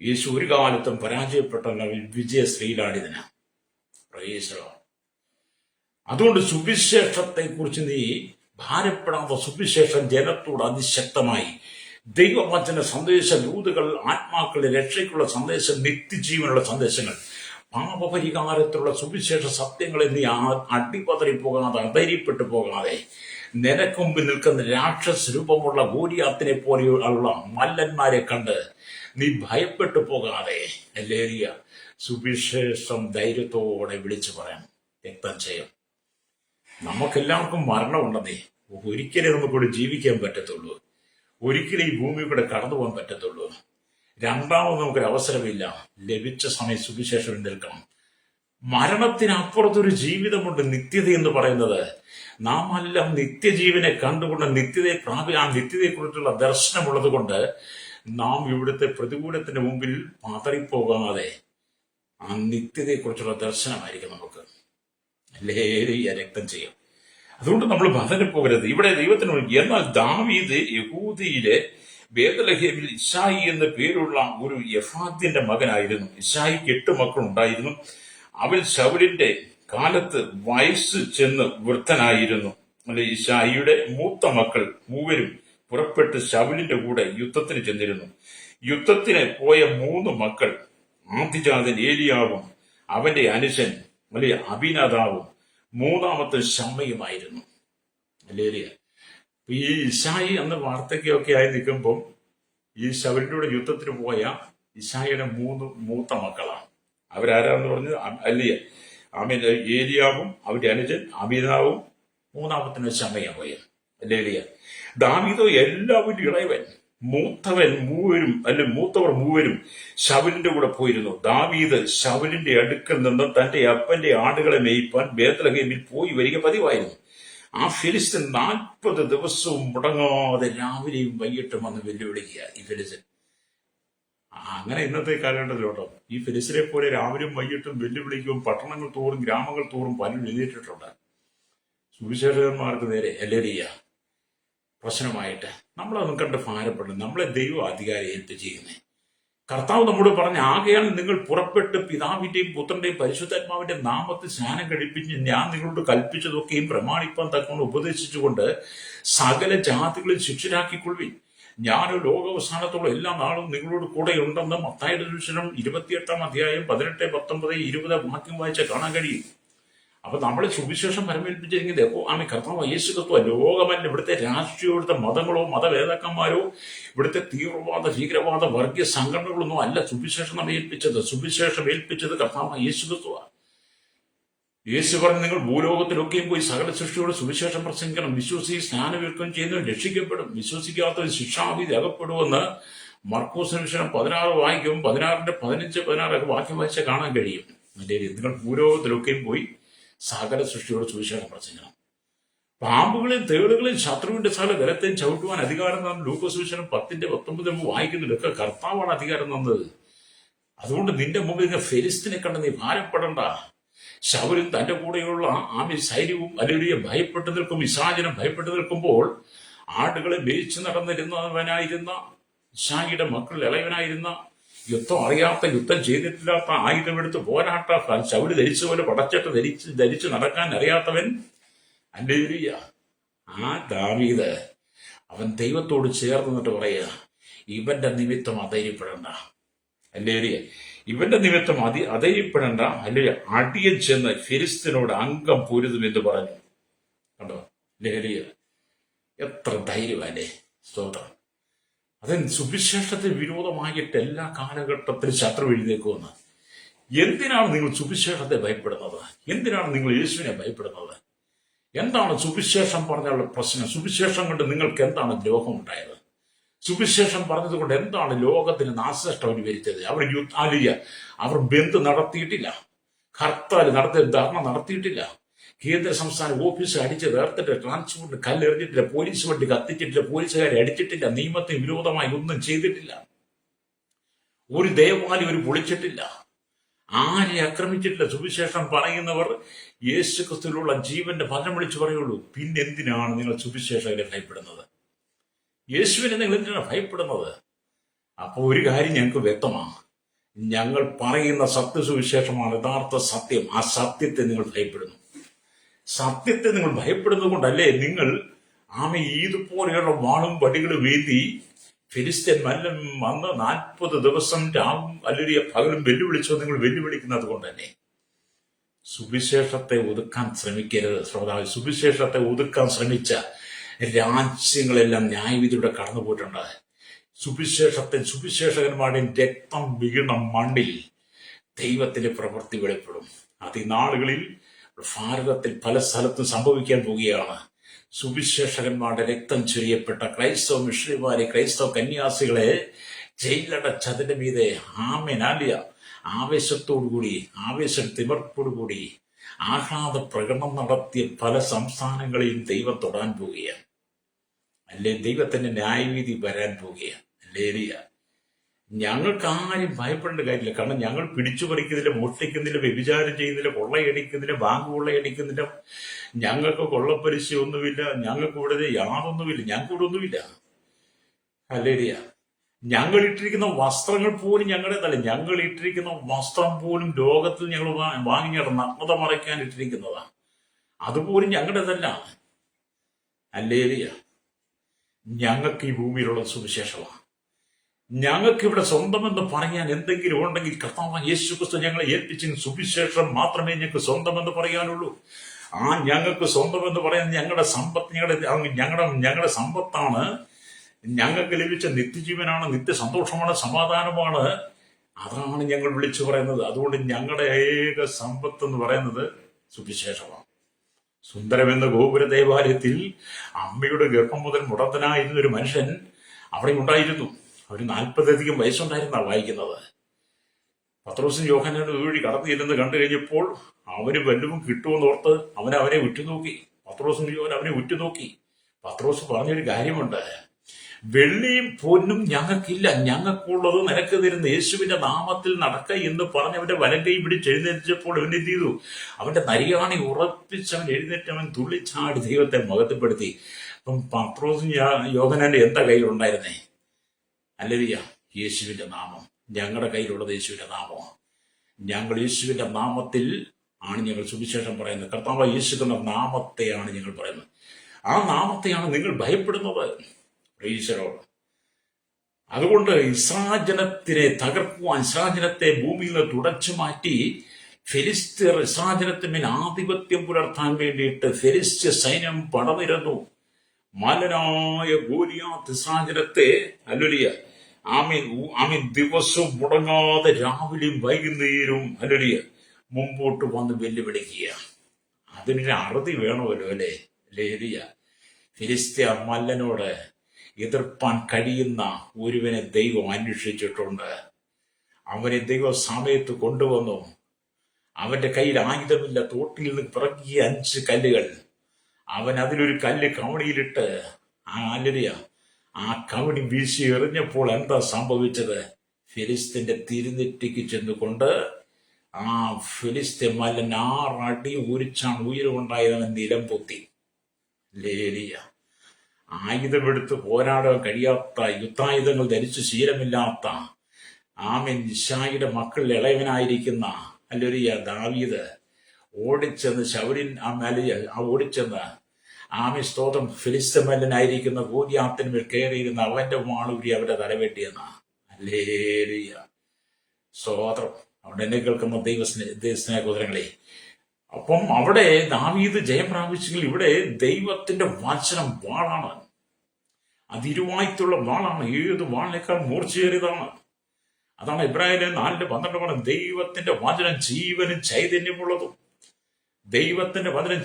യേശു ഒരു കാലത്തും പരാജയപ്പെട്ട വിജയശ്രീലാടിതന. അതുകൊണ്ട് സുവിശേഷത്തെ കുറിച്ച് നീ ഭാരപ്പെടാത്ത സുവിശേഷം ജനത്തോട് അതിശക്തമായി ദൈവവചന സന്ദേശ ദൂതുകൾ, ആത്മാക്കളുടെ രക്ഷയ്ക്കുള്ള സന്ദേശം, നിത്യജീവനുള്ള സന്ദേശങ്ങൾ, പാപപരിഹാരത്തിലുള്ള സുവിശേഷ സത്യങ്ങളെ നീ അടിപതറി പോകാതെ, അധൈര്യപ്പെട്ടു പോകാതെ, നിനക്ക് മുമ്പിൽ നിൽക്കുന്ന രാക്ഷസ രൂപമുള്ള ഗോലിയാത്തിനെ പോലെയുള്ള മല്ലന്മാരെ കണ്ട് നീ ഭയപ്പെട്ടു പോകാതെ അല്ലേറിയ സുവിശേഷം ധൈര്യത്തോടെ വിളിച്ചു പറയാം. രക്തം ചെയ്യും. നമുക്കെല്ലാവർക്കും മരണമുണ്ടെന്നേ. ഒരിക്കലേ നമുക്കിവിടെ ജീവിക്കാൻ പറ്റത്തുള്ളൂ. ഒരിക്കലും ഈ ഭൂമി കൂടെ കടന്നു പോകാൻ പറ്റത്തുള്ളൂ. രണ്ടാമത് നമുക്കൊരു അവസരമില്ല. ലഭിച്ച സമയം സുവിശേഷം നിൽക്കണം. മരണത്തിനപ്പുറത്തൊരു ജീവിതമുണ്ട്, നിത്യത എന്ന് പറയുന്നത്. നാം എല്ലാം നിത്യജീവനെ കണ്ടുകൊണ്ട് ആ നിത്യതയെക്കുറിച്ചുള്ള ദർശനമുള്ളത് കൊണ്ട് നാം ഇവിടുത്തെ പ്രതികൂലത്തിന് മുമ്പിൽ പതറിപ്പോകാതെ ആ നിത്യതയെക്കുറിച്ചുള്ള ദർശനമായിരിക്കും നമുക്ക്. ലേരിയ രക്തം ചെയ്യും. അതുകൊണ്ട് നമ്മൾ പതറിപ്പോകരുത്. ഇവിടെ ദൈവത്തിന് എന്നാൽ ദാവീദ് യഹൂദിയിലെ ബേത്ലഹേമിൽ ഇശായി എന്ന പേരുള്ള ഒരു യഫാത്തിന്റെ മകനായിരുന്നു. ഇശായിക്ക് 8 മക്കളുണ്ടായിരുന്നു. അവൻ ശൗലിന്റെ കാലത്ത് വയസ്സ് ചെന്ന് വൃദ്ധനായിരുന്നു. അല്ലെ, ഇശായിയുടെ മൂത്ത മക്കൾ മൂവരും പുറപ്പെട്ട് ശൗലിന്റെ കൂടെ യുദ്ധത്തിന് ചെന്നിരുന്നു. യുദ്ധത്തിന് പോയ 3 മക്കൾ ആദ്യജാതൻ ഏലിയാവും അവന്റെ അനുജൻ അല്ലെ അബിനദാവും മൂന്നാമത്തെ ശമ്മയുമായിരുന്നു. അല്ലേലിയ. ഈ ഇശായി അന്ന് വാർദ്ധക്യമൊക്കെ ആയി നിൽക്കുമ്പോൾ ഈ ശൗലിന്റെ കൂടെ യുദ്ധത്തിന് പോയ ഇശായിയുടെ 3 മൂത്ത മക്കളാണ്. അവരാരാന്ന് പറഞ്ഞത് അല്ലിയ ഏലിയാവും അവന്റെ അനുജൻ അബിനാവും മൂന്നാമത്തിന് ശമ്മയ പോയ അല്ലേലിയ. ദാവീദോ എല്ലാവരും ഇളയവൻ, മൂത്തവർ മൂവരും ശൗലിന്റെ കൂടെ പോയിരുന്നു. ദാവീദ് ശൗലിന്റെ അടുക്കൽ നിന്ന് തന്റെ അപ്പന്റെ ആടുകളെ മേയ്പ്പാൻ ബേത്ലഹേമിൽ പോയി വരിക പതിവായിരുന്നു. ആ ഫിലിസ്തീൻ 40 ദിവസവും മുടങ്ങാതെ രാവിലെയും വൈകിട്ടും വന്ന് വെല്ലുവിളിക്കുക ഈ ഫിലിസ്തീൻ. അങ്ങനെ ഇന്നത്തെ കാലഘട്ടത്തിലോട്ടോ ഈ ഫിലിസ്തീനെ പോലെ രാവിലെയും വൈകിട്ടും വെല്ലുവിളിക്കും പട്ടണങ്ങൾ തോറും ഗ്രാമങ്ങൾ തോറും പലരും എഴുതിയിട്ടുണ്ട്. സുവിശേഷകന്മാർക്ക് നേരെ എല്ലേരിയ പ്രശ്നമായിട്ട് നമ്മളതൊന്നും കണ്ട് ഭാരപ്പെടും. നമ്മളെ ദൈവം അധികാരം ഏൽപ്പിച്ചിരിക്കുന്നത്. കർത്താവ് നമ്മോട് പറഞ്ഞ ആകയാൽ നിങ്ങൾ പുറപ്പെട്ട് പിതാവിന്റെയും പുത്രന്റെയും പരിശുദ്ധാത്മാവിന്റെ നാമത്തിൽ സ്നാനം കഴിപ്പിച്ച് ഞാൻ നിങ്ങളോട് കൽപ്പിച്ചതൊക്കെയും പ്രമാണിപ്പാൻ തക്കൊണ്ട് ഉപദേശിച്ചുകൊണ്ട് സകല ജാതികളിൽ ശിക്ഷരാക്കിക്കൊള്ളുവിൻ. ഞാൻ ലോകാവസാനത്തോളം എല്ലാ നാളും നിങ്ങളോട് കൂടെ ഉണ്ടെന്ന് മത്തായിയുടെ സുവിശേഷം 28-ാം അധ്യായം 18, 19, 20 വാക്യം വായിച്ചാൽ കാണാൻ കഴിയും. അപ്പൊ നമ്മളെ സുവിശേഷം പരമേൽപ്പിച്ചിരിക്കുന്നത് കർത്താവ് യേശു ക്രിസ്തുവ. ലോകമല്ല ഇവിടുത്തെ രാഷ്ട്രീയ, ഇവിടുത്തെ മതങ്ങളോ മതവേദക്കന്മാരോ ഇവിടുത്തെ തീവ്രവാദ ഭീകരവാദ വർഗീയ സംഘടനകളൊന്നും അല്ല സുവിശേഷം നമ്മെ ഏൽപ്പിച്ചത്. സുവിശേഷം ഏൽപ്പിച്ചത് കർത്താവ് യേശു ക്രിസ്തുവ. യേശു പറഞ്ഞ് നിങ്ങൾ ഭൂലോകത്തിലൊക്കെയും പോയി സകല സൃഷ്ടിയോട് സുവിശേഷം പ്രസംഗിക്കണം. സ്നാനമേൽക്കുകയും ചെയ്യുന്നവർ രക്ഷിക്കപ്പെടും, വിശ്വസിക്കാത്തവർ ശിക്ഷാവിധി അകപ്പെടുമെന്ന് മർക്കോസ് സുവിശേഷം 16 വായിക്കും. 16-ന്റെ 15, 16 വാക്യം വായിച്ചാൽ കാണാൻ കഴിയും. നിങ്ങൾ ഭൂലോകത്തിലൊക്കെയും പോയി സകല സൃഷ്ടിയോട് സുവിശേഷം പ്രസംഗിക്കണം. പാമ്പുകളെയും തേളുകളെയും ശത്രുവിന്റെ സകല ബലത്തെയും ചവിട്ടുവാൻ അധികാരം തന്നു. ലൂക്കോസ് സുവിശേഷം 10-19 വായിക്കുന്നില്ലൊക്കെ കർത്താവാണ് അധികാരം തന്നത്. അതുകൊണ്ട് നിന്റെ മുമ്പിൽ ഫെലിസ്തീനെ കണ്ട് നീ ഭാരപ്പെടണ്ട. ശൗലും തന്റെ കൂടെയുള്ള സൈന്യവും അല്ലെങ്കിൽ ഭയപ്പെട്ടു നിൽക്കും. ഇശാചനം ഭയപ്പെട്ടു നിൽക്കുമ്പോൾ ആടുകളെ മേയിച്ചു നടന്നിരുന്നവനായിരുന്ന ഇശായിയുടെ മക്കൾ ഇളയവനായിരുന്ന യുദ്ധം അറിയാത്ത, യുദ്ധം ചെയ്തിട്ടില്ലാത്ത, ആയുധമെടുത്ത് പോരാട്ട ശൗല് ധരിച്ച പോലെ പടച്ചട്ട ധരിച്ച് നടക്കാൻ അറിയാത്തവൻ അല്ലേലൂയ. ആ ദാവീദ് അവൻ ദൈവത്തോട് ചേർന്നിട്ട് പറയുക, ഇവന്റെ നിമിത്തം അധൈര്യപ്പെടണ്ട. അല്ലേലൂയ. ഇവന്റെ നിമിത്തം അധൈര്യപ്പെടണ്ട. അല്ലെ അടിയൻ ചെന്ന് ഫിലിസ്തീനോട് അംഗം പൊരുതുമെന്ന് പറഞ്ഞു. കണ്ടോ ലേലിയ, എത്ര ധൈര്യമല്ലേ. സ്തോത്രം. അതിന് സുവിശേഷത്തിന് വിരോധമായിട്ട് എല്ലാ കാലഘട്ടത്തിലും ശത്രു എഴുന്നേക്കുമെന്ന്. എന്തിനാണ് നിങ്ങൾ സുവിശേഷത്തെ ഭയപ്പെടുന്നത്? എന്തിനാണ് നിങ്ങൾ യേശുവിനെ ഭയപ്പെടുന്നത്? എന്താണ് സുവിശേഷം പറഞ്ഞുള്ള പ്രശ്നം? സുവിശേഷം കൊണ്ട് നിങ്ങൾക്ക് എന്താണ് ദ്രോഹമുണ്ടായത്? സുവിശേഷം പറഞ്ഞതുകൊണ്ട് എന്താണ് ലോകത്തിന് നാശനഷ്ടം അവർ വരുത്തിയത്? അവർ ബന്ദ് നടത്തിയിട്ടില്ല, ഹർത്താൽ നടത്തിയ ധർണ നടത്തിയിട്ടില്ല, കേന്ദ്ര സംസ്ഥാന ഓഫീസ് അടിച്ച് വേർത്തിട്ട് ട്രാൻസ്പോർട്ടിന് കല്ലെറിഞ്ഞിട്ടില്ല, പോലീസ് വണ്ടി കത്തിച്ചിട്ടില്ല, പോലീസുകാരെ അടിച്ചിട്ടില്ല, നിയമത്തിന് വിരോധമായി ഒന്നും ചെയ്തിട്ടില്ല, ഒരു ദേവാലയം ഒരു പൊളിച്ചിട്ടില്ല, ആരെ ആക്രമിച്ചിട്ടില്ല. സുവിശേഷം പറയുന്നവർ യേശു ക്രിസ്തുവിലുള്ള ജീവന്റെ ഫലം വിളിച്ചു പറയുള്ളൂ. പിന്നെന്തിനാണ് നിങ്ങൾ സുവിശേഷകരെ ഭയപ്പെടുന്നത്? യേശുവിനെ നിങ്ങൾ എന്തിനാണ് ഭയപ്പെടുന്നത്? അപ്പോൾ ഒരു കാര്യം ഞങ്ങൾക്ക് വ്യക്തമാണ്, ഞങ്ങൾ പറയുന്ന സത്യസുവിശേഷമാണ് യഥാർത്ഥ സത്യം. ആ സത്യത്തെ നിങ്ങൾ ഭയപ്പെടുന്നു. സത്യത്തെ നിങ്ങൾ ഭയപ്പെടുന്നത് കൊണ്ടല്ലേ നിങ്ങൾ ഇതുപോലെയുള്ള വാളും വടികളും വേണ്ടി ഫിലിസ്ത്യൻ മല്ലം വന്ന് 40 ദിവസം രാവും അല്ലെങ്കിൽ പകലും വെല്ലുവിളിച്ചോ നിങ്ങൾ വെല്ലുവിളിക്കുന്നത് കൊണ്ട് തന്നെ. സുവിശേഷത്തെ ഒതുക്കാൻ ശ്രമിക്കരുത് ശ്രോതാവ്. സുവിശേഷത്തെ ഒതുക്കാൻ ശ്രമിച്ച രാജ്യങ്ങളെല്ലാം ന്യായവിധിയുടെ കടന്നുപോയിട്ടുണ്ട്. സുവിശേഷകന്മാരുടെയും രക്തം വീണ മണ്ണിൽ ദൈവത്തിന്റെ പ്രവൃത്തി വെളിപ്പെടും. അതിനാളുകളിൽ ഭാരതത്തിൽ പല സ്ഥലത്തും സംഭവിക്കാൻ പോവുകയാണ്. സുവിശേഷകന്മാരുടെ രക്തം ചൊരിയപ്പെട്ട ക്രൈസ്തവ മിഷണറിമാരെ, ക്രൈസ്തവ കന്യാസികളെ ജയിലടച്ചതിന്റെ മീതെ ആവേശത്തോടുകൂടി, തിമിർപ്പോടുകൂടി ആഹ്ലാദ പ്രകടനം നടത്തിയ പല സംസ്ഥാനങ്ങളെയും ദൈവം തൊടാൻ പോവുകയാണ്. അല്ലേ, ദൈവത്തിന്റെ ന്യായവിധി വരാൻ പോവുകയാണ്. അല്ലേ, ഞങ്ങൾക്ക് ആരും ഭയപ്പെടേണ്ട കാര്യമില്ല. കാരണം ഞങ്ങൾ പിടിച്ചു പറിക്കുന്നില്ല, മോഷ്ടിക്കുന്നില്ല, വ്യഭിചാരം ചെയ്യുന്നില്ല, കൊള്ളയടിക്കുന്നില്ല, ബാങ്ക് കൊള്ളയടിക്കുന്നില്ല, ഞങ്ങൾക്ക് കൊള്ളപ്പലിശ ഒന്നുമില്ല, ഞങ്ങൾക്ക് ഇവിടെ യാതൊന്നുമില്ല, ഞങ്ങൾക്കിവിടെ ഒന്നുമില്ല. അല്ലേരിയ, ഞങ്ങൾ ഇട്ടിരിക്കുന്ന വസ്ത്രങ്ങൾ പോലും ഞങ്ങളുടേതല്ല. ഞങ്ങൾ ഇട്ടിരിക്കുന്ന വസ്ത്രം പോലും ലോകത്തിൽ ഞങ്ങൾ വാങ്ങി നഗ്നത മറയ്ക്കാൻ ഇട്ടിരിക്കുന്നതാണ്. അതുപോലും ഞങ്ങളുടേതല്ല. അല്ലേരിയ, ഞങ്ങൾക്ക് ഈ ഭൂമിയിലുള്ള സുവിശേഷമാണ്. ഞങ്ങൾക്ക് ഇവിടെ സ്വന്തമെന്ന് പറയാൻ എന്തെങ്കിലും ഉണ്ടെങ്കിൽ കർത്താവ് യേശു ക്രിസ്തു ഞങ്ങളെ ഏൽപ്പിച്ച സുവിശേഷം മാത്രമേ ഞങ്ങൾക്ക് സ്വന്തമെന്ന് പറയാനുള്ളൂ. ഞങ്ങൾക്ക് സ്വന്തമെന്ന് പറയാൻ ഞങ്ങളുടെ സമ്പത്താണ്, ഞങ്ങൾക്ക് ലഭിച്ച നിത്യജീവനാണ്, നിത്യസന്തോഷമാണ്, സമാധാനമാണ്. അതാണ് ഞങ്ങൾ വിളിച്ചു പറയുന്നത്. അതുകൊണ്ട് ഞങ്ങളുടെ ഏക സമ്പത്ത് എന്ന് പറയുന്നത് സുവിശേഷമാണ്. സുന്ദരമെന്ന ഗോപുര ദേവാലയത്തിൽ അമ്മയുടെ ഗർഭം മുതൽ മുടന്തനായിരുന്ന ഒരു മനുഷ്യൻ അവിടെ ഉണ്ടായിരുന്നു. അവന് 40 വയസ്സുണ്ടായിരുന്ന വായിക്കുന്നത്. പത്രോസും യോഹന്നാനും വഴി കടന്നു ചെല്ലുന്നത് കണ്ടു കഴിഞ്ഞപ്പോൾ അവന് വല്ലതും കിട്ടുമെന്നോർത്ത് അവനെ ഉറ്റുനോക്കി. പത്രോസും അവനെ ഉറ്റുനോക്കി. പത്രോസ് പറഞ്ഞൊരു കാര്യമുണ്ട്, വെള്ളിയും പൊന്നും ഞങ്ങൾക്കില്ല, ഞങ്ങൾക്കുള്ളത് നിനക്ക് തരുന്ന യേശുവിന്റെ നാമത്തിൽ നടക്ക എന്ന് പറഞ്ഞ് അവന്റെ വലങ്കൈ പിടിച്ച് എഴുന്നേറ്റപ്പോൾ അവൻ എന്ത് ചെയ്തു? അവന്റെ നരിയാണി ഉറപ്പിച്ചവൻ എഴുന്നേറ്റവൻ തുള്ളിച്ചാടി ദൈവത്തെ മഹത്വപ്പെടുത്തി. അപ്പം പത്രോസും യോഹന്നാന്റെ എന്താ കയ്യിലുണ്ടായിരുന്നേ? അല്ലേലൂയ, യേശുവിന്റെ നാമം. ഞങ്ങളുടെ കയ്യിലുള്ളത് യേശുവിന്റെ നാമമാണ്. ഞങ്ങൾ യേശുവിന്റെ നാമത്തിൽ ആണ് ഞങ്ങൾ സുവിശേഷം പറയുന്നത്. കർത്താവ് യേശുവിന്റെ നാമത്തെയാണ് ഞങ്ങൾ പറയുന്നത്. ആ നാമത്തെയാണ് നിങ്ങൾ ഭയപ്പെടുന്നത്. ഈശ്വരോട്. അതുകൊണ്ട് ഇസ്രാജനത്തിനെ തകർക്കുവാൻ, ഇസ്രാജനത്തെ ഭൂമിയിൽ നിന്ന് തുടച്ചു മാറ്റി ഫെലിസ്ത്യർ ഇസ്രാജനത്തിന്മേൽ ആധിപത്യം പുലർത്താൻ വേണ്ടിയിട്ട് ഫെലിസ്ത്യ സൈന്യം പടനിരന്നു. മലനായ ഗോലിയാത്ത് ഇസ്രാജനത്തെ ദിവസവും മുടങ്ങാതെ രാവിലെയും വൈകുന്നേരവും മുമ്പോട്ട് വന്ന് വെല്ലുവിളിക്കുക. അതിനൊരു അറുതി വേണമല്ലോ, അല്ലേ? ഫിലിസ്ത്യ മല്ലനോട് എതിർപ്പാൻ കഴിയുന്ന ഒരുവനെ ദൈവം അന്വേഷിച്ചിട്ടുണ്ട്. അവനെ ദൈവ സമയത്ത് കൊണ്ടുവന്നു. അവന്റെ കയ്യിൽ ആയുധമില്ല, തോട്ടിൽ നിന്ന് പിറക്കിയ 5 കല്ലുകൾ. അവൻ അതിലൊരു കല്ല് കവണിയിലിട്ട് ആ കവണി വീശി എറിഞ്ഞപ്പോൾ എന്താ സംഭവിച്ചത്? ഫിലിസ്തീന്റെ തിരുനെറ്റിക്ക് ചെന്നുകൊണ്ട് ആ ഫിലിസ്തീൻ മല്ലൻ 6 അടി ഉയരമുണ്ടായവൻ നിലം പൊത്തി. ലേലിയ, ആയുധമെടുത്ത് പോരാടാൻ കഴിയാത്ത, യുദ്ധായുധങ്ങൾ ധരിച്ച് ശീലമില്ലാത്ത ഇശായിയുടെ മക്കളിൽ ഇളയവനായിരിക്കുന്ന ദാവീദ് ഓടിച്ചെന്ന് സ്തോത്രം ഫിലിസ്തീൻ ഗോലിയാത്തിന്മേൽ കയറിയിരുന്ന അവന്റെ വാളൂരി അവരുടെ തലവെട്ടിയെന്ന ഹല്ലേലൂയ. സ്തോത്രം. അവിടെ എന്നെ കേൾക്കുന്ന ദൈവസ്നേഹോദരങ്ങളെ, അപ്പം അവിടെ ദാവീദ് ജയം പ്രാപിച്ചെങ്കിൽ ഇവിടെ ദൈവത്തിന്റെ വചനം വാളാണ്. അതിരുവായിട്ടുള്ള വാളാണ്. ഏത് വാളിനേക്കാൾ മൂർച്ചയേറിയതാണ്. അതാണ് ഇബ്രാഹിം 4:12 പറഞ്ഞത്, ദൈവത്തിന്റെ വചനം ജീവനും ചൈതന്യമുള്ളതും. ദൈവത്തിന്റെ വചനം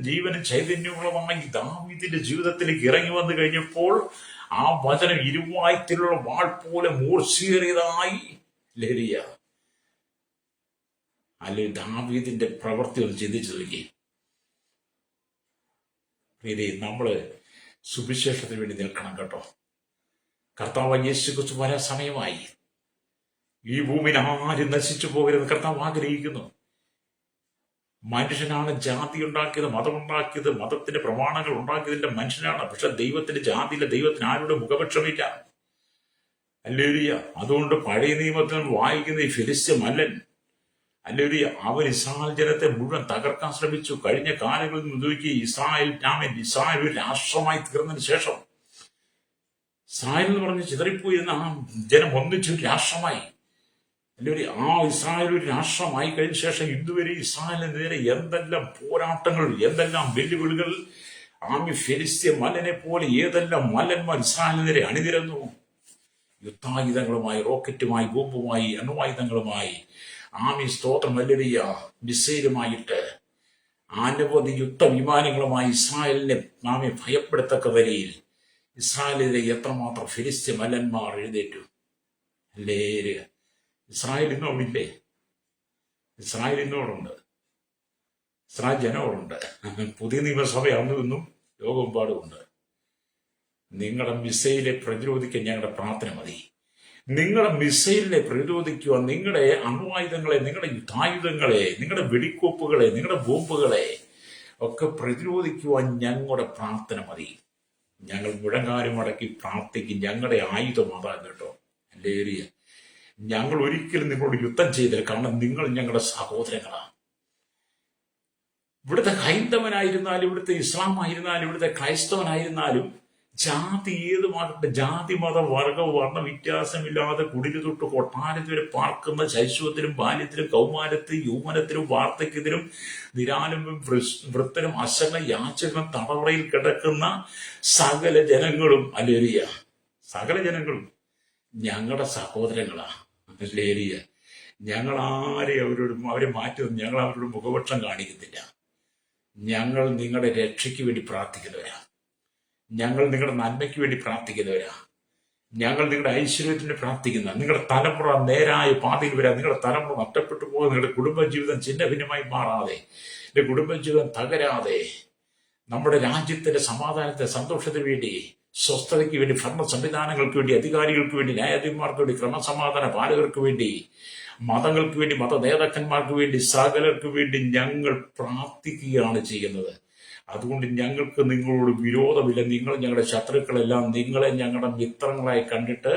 ജീവനും ചൈതന്യമുള്ളതുമായി ദാവീദിന്റെ ജീവിതത്തിലേക്ക് ഇറങ്ങി വന്നു കഴിഞ്ഞപ്പോൾ ആ വചനം ഇരുവായ്ത്തിലുള്ള വാൾ പോലെ മൂർച്ചയേറിയതായി ലഹരിയ. അല്ലെ, ദാവീദിന്റെ പ്രവൃത്തി ഒന്ന് ചിന്തിച്ചു നോക്കി. നമ്മള് സുവിശേഷത്തിന് വേണ്ടി നിൽക്കണം കേട്ടോ. കർത്താവ് യേശുക്രിസ്തു വരാൻ സമയമായി. ഈ ഭൂമിയിൽ ആരും നശിച്ചു പോകരുത് കർത്താവ് ആഗ്രഹിക്കുന്നു. മനുഷ്യനാണ് ജാതി ഉണ്ടാക്കിയത്, മതമുണ്ടാക്കിയത്, മതത്തിന്റെ പ്രമാണങ്ങൾ ഉണ്ടാക്കിയതിന്റെ മനുഷ്യനാണ്. പക്ഷെ ദൈവത്തിന്റെ ജാതിയില്ല, ദൈവത്തിന് ആരുടെ മുഖപക്ഷമില്ല. അല്ലേലൂയ. അതുകൊണ്ട് പഴയ നിയമത്തിൽ വായിക്കുന്ന ഈ ഫിലിസ്ത്യ മല്ലൻ, അല്ലേലൂയ, അവൻ ഇസ്രായേൽ ജനത്തെ മുഴുവൻ തകർക്കാൻ ശ്രമിച്ചു. കഴിഞ്ഞ കാലങ്ങളിൽ നിന്ന് നോക്കി ഇസ്രായേൽ ഒരു രാഷ്ട്രമായി തീർന്നതിന് ശേഷം, ഇസ്രായേൽ എന്ന് പറഞ്ഞ് ചിതറിപ്പോയിരുന്ന ആ ജനം ഒന്നിച്ചൊരു രാഷ്ട്രമായി. അല്ലെങ്കിൽ ആ ഇസ്രായേൽ ഒരു രാഷ്ട്രമായി കഴിഞ്ഞ ശേഷം ഇതുവരെ ഇസ്രായേലിന് നേരെ എന്തെല്ലാം പോരാട്ടങ്ങൾ, എന്തെല്ലാം വെല്ലുവിളികൾ, ആമി ഫെലിസ്ത്യ മല്ലനെ പോലെ ഏതെല്ലാം മല്ലന്മാർ ഇസ്രായേലിന് നേരെ അണിനിരന്നു. യുദ്ധായുധങ്ങളുമായി, റോക്കറ്റുമായി, ബോംബുമായി, അണുവായുധങ്ങളുമായി, ആമി സ്തോത്രം വല്ലരിയ മിസൈലുമായിട്ട് അനവധി യുദ്ധവിമാനങ്ങളുമായി ഇസ്രായേലിനെ ആമി ഭയപ്പെടുത്തക്ക വരിയിൽ ഇസ്രായേലിലെ എത്രമാത്രം ഫിലിസ്ത്യ മല്ലന്മാർ എഴുന്നേറ്റു. അല്ലേ, ഇസ്രായേൽ ഇന്നോടില്ലേ? ഇസ്രായേൽ ഇന്നോടുണ്ട്, ഇസ്രായേൽ ജനോടുണ്ട്. പുതിയ നിയമസഭ അന്നും ഇന്നും ലോകമെമ്പാടുമുണ്ട്. നിങ്ങളുടെ മിസൈലെ പ്രതിരോധിക്കാൻ ഞങ്ങളുടെ പ്രാർത്ഥന മതി. നിങ്ങളുടെ മിസൈലിനെ പ്രതിരോധിക്കുവാൻ, നിങ്ങളുടെ അണുവായുധങ്ങളെ, നിങ്ങളുടെ യുദ്ധായുധങ്ങളെ, നിങ്ങളുടെ വെടിക്കോപ്പുകളെ, നിങ്ങളുടെ ബോംബുകളെ ഒക്കെ പ്രതിരോധിക്കുവാൻ ഞങ്ങളുടെ പ്രാർത്ഥന മതി. ഞങ്ങൾ മുഴങ്ങാനും അടക്കി പ്രാർത്ഥിക്കും. ഞങ്ങളുടെ ആയുധം അതാണ് കേട്ടോ. അല്ലേറിയ, ഞങ്ങൾ ഒരിക്കലും നിങ്ങളോട് യുദ്ധം ചെയ്തില്ല. കാരണം നിങ്ങൾ ഞങ്ങളുടെ സഹോദരങ്ങളാണ്. ഇവിടുത്തെ ഹൈന്ദവനായിരുന്നാലും, ഇവിടുത്തെ ഇസ്ലാം ആയിരുന്നാലും, ഇവിടുത്തെ ക്രൈസ്തവനായിരുന്നാലും, ജാതി ഏതുമാകട്ടെ, ജാതി മത വർഗ വർണ്ണ വ്യത്യാസമില്ലാതെ കുടില് തൊട്ട് കൊട്ടാരത്തിൽ വരെ പാർക്കുന്ന ശൈശവത്തിലും ബാല്യത്തിലും കൗമാരത്തിലും യൗവനത്തിലും വാർദ്ധക്യത്തിലും നിരാലംബം വൃത്തനും അശരണ യാചകനും തടവറയിൽ കിടക്കുന്ന സകല ജനങ്ങളും, അല്ലേലിയ, സകല ജനങ്ങളും ഞങ്ങളുടെ സഹോദരങ്ങളാ. അല്ലേലിയ. ഞങ്ങൾ അവരെ മാറ്റി, ഞങ്ങൾ അവരോട് മുഖപക്ഷം കാണിക്കുന്നില്ല. ഞങ്ങൾ നിങ്ങളുടെ രക്ഷയ്ക്ക് വേണ്ടി പ്രാർത്ഥിക്കുന്നവരാ. ഞങ്ങൾ നിങ്ങളുടെ നന്മയ്ക്ക് വേണ്ടി പ്രാർത്ഥിക്കുന്നവരാ. ഞങ്ങൾ നിങ്ങളുടെ ഐശ്വര്യത്തിന് പ്രാർത്ഥിക്കുന്ന, നിങ്ങളുടെ തലമുറ നേരായ പാതയിൽ വരാൻ, നിങ്ങളുടെ തലമുറ നഷ്ടപ്പെട്ടു പോകുക, നിങ്ങളുടെ കുടുംബജീവിതം ചിന്ന ഭിന്നമായി മാറാതെ, നിങ്ങളുടെ കുടുംബജീവിതം തകരാതെ, നമ്മുടെ രാജ്യത്തിന്റെ സമാധാനത്തെ, സന്തോഷത്തിന് വേണ്ടി, സ്വസ്ഥതയ്ക്ക് വേണ്ടി, ഭരണ സംവിധാനങ്ങൾക്ക് വേണ്ടി, അധികാരികൾക്ക് വേണ്ടി, ന്യായാധിപന്മാർക്ക് വേണ്ടി, ക്രമസമാധാന പാലകർക്ക് വേണ്ടി, മതങ്ങൾക്ക് വേണ്ടി, മത നേതാക്കന്മാർക്ക് വേണ്ടി, സകലർക്ക് വേണ്ടി ഞങ്ങൾ പ്രാർത്ഥിക്കുകയാണ് ചെയ്യുന്നത്. അതുകൊണ്ട് ഞങ്ങൾക്ക് നിങ്ങളോട് വിരോധമില്ല. നിങ്ങൾ ഞങ്ങളുടെ ശത്രുക്കളെല്ലാം നിങ്ങളെ ഞങ്ങളുടെ മിത്രങ്ങളായി കണ്ടിട്ട്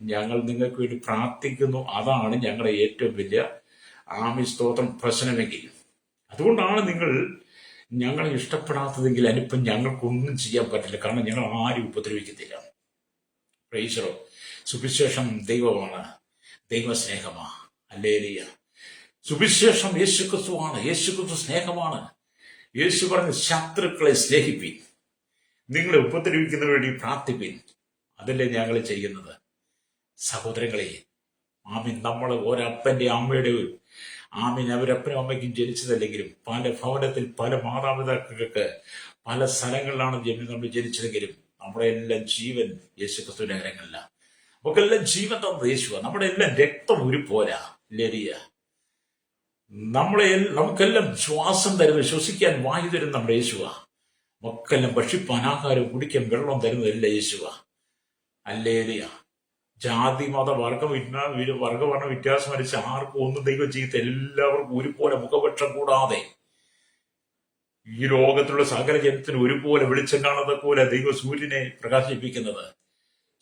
ഞങ്ങൾ നിങ്ങൾക്ക് വേണ്ടി പ്രാർത്ഥിക്കുന്നു. അതാണ് ഞങ്ങളുടെ ഏറ്റവും വലിയ സ്തോത്രം പ്രശ്നമെങ്കിൽ. അതുകൊണ്ടാണ് നിങ്ങൾ ഞങ്ങളെ ഇഷ്ടപ്പെടാത്തതെങ്കിൽ അതിനിപ്പം ഞങ്ങൾക്കൊന്നും ചെയ്യാൻ പറ്റില്ല. കാരണം ഞങ്ങൾ ആരും ഉപദ്രവിക്കത്തില്ല. പ്രൈസറോ. സുവിശേഷം ദൈവമാണ്, ദൈവസ്നേഹമാണ്. അല്ലേലിയ. സുവിശേഷം യേശുക്രിസ്തുവാണ്, യേശുക്രിസ്തു സ്നേഹമാണ്. യേശു പറഞ്ഞ ശത്രുക്കളെ സ്നേഹിപ്പിൻ, നിങ്ങളെ ഉപദ്രവിക്കുന്നതിന് വേണ്ടി പ്രാർത്ഥിപ്പിൻ. അതല്ലേ ഞങ്ങൾ ചെയ്യുന്നത്. സഹോദരങ്ങളെ, ആമീൻ. നമ്മൾ ഒരപ്പന്റെ അമ്മയുടെ അവരപ്പനും അമ്മയ്ക്കും ജനിച്ചതല്ലെങ്കിലും, പല ഭവനത്തിൽ പല മാതാപിതാക്കൾക്ക് പല സ്ഥലങ്ങളിലാണ് നമ്മൾ ജനിച്ചതെങ്കിലും, നമ്മുടെ എല്ലാം ജീവൻ യേശുക്രിസ്തുവിന്റെ കരങ്ങളിലാണ്. നമുക്കെല്ലാം ജീവൻ തന്നത് യേശുവാണ്. നമ്മുടെ എല്ലാം രക്തം ഒരു പോരാ. ലരിയ. നമുക്കെല്ലാം ശ്വാസം തരുന്നത്, ശ്വസിക്കാൻ വായു തരുന്ന നമ്മുടെ യേശുവാ. നമുക്കെല്ലാം ഭക്ഷിപ്പാൻ ആഹാരം, കുടിക്കാൻ വെള്ളം തരുന്നതല്ല യേശുവാ. അല്ലേലിയ. ജാതി മത വർഗവർണ്ണ വ്യത്യാസം വരച്ച് ആർക്കും ഒന്നും ദൈവം ചെയ്ത് എല്ലാവർക്കും ഒരുപോലെ മുഖപക്ഷം കൂടാതെ ഈ ലോകത്തിലുള്ള സകല ജനത്തിന് ഒരുപോലെ വെളിച്ചം കാണുന്ന പോലെ ദൈവ സൂര്യനെ പ്രകാശിപ്പിക്കുന്നത്.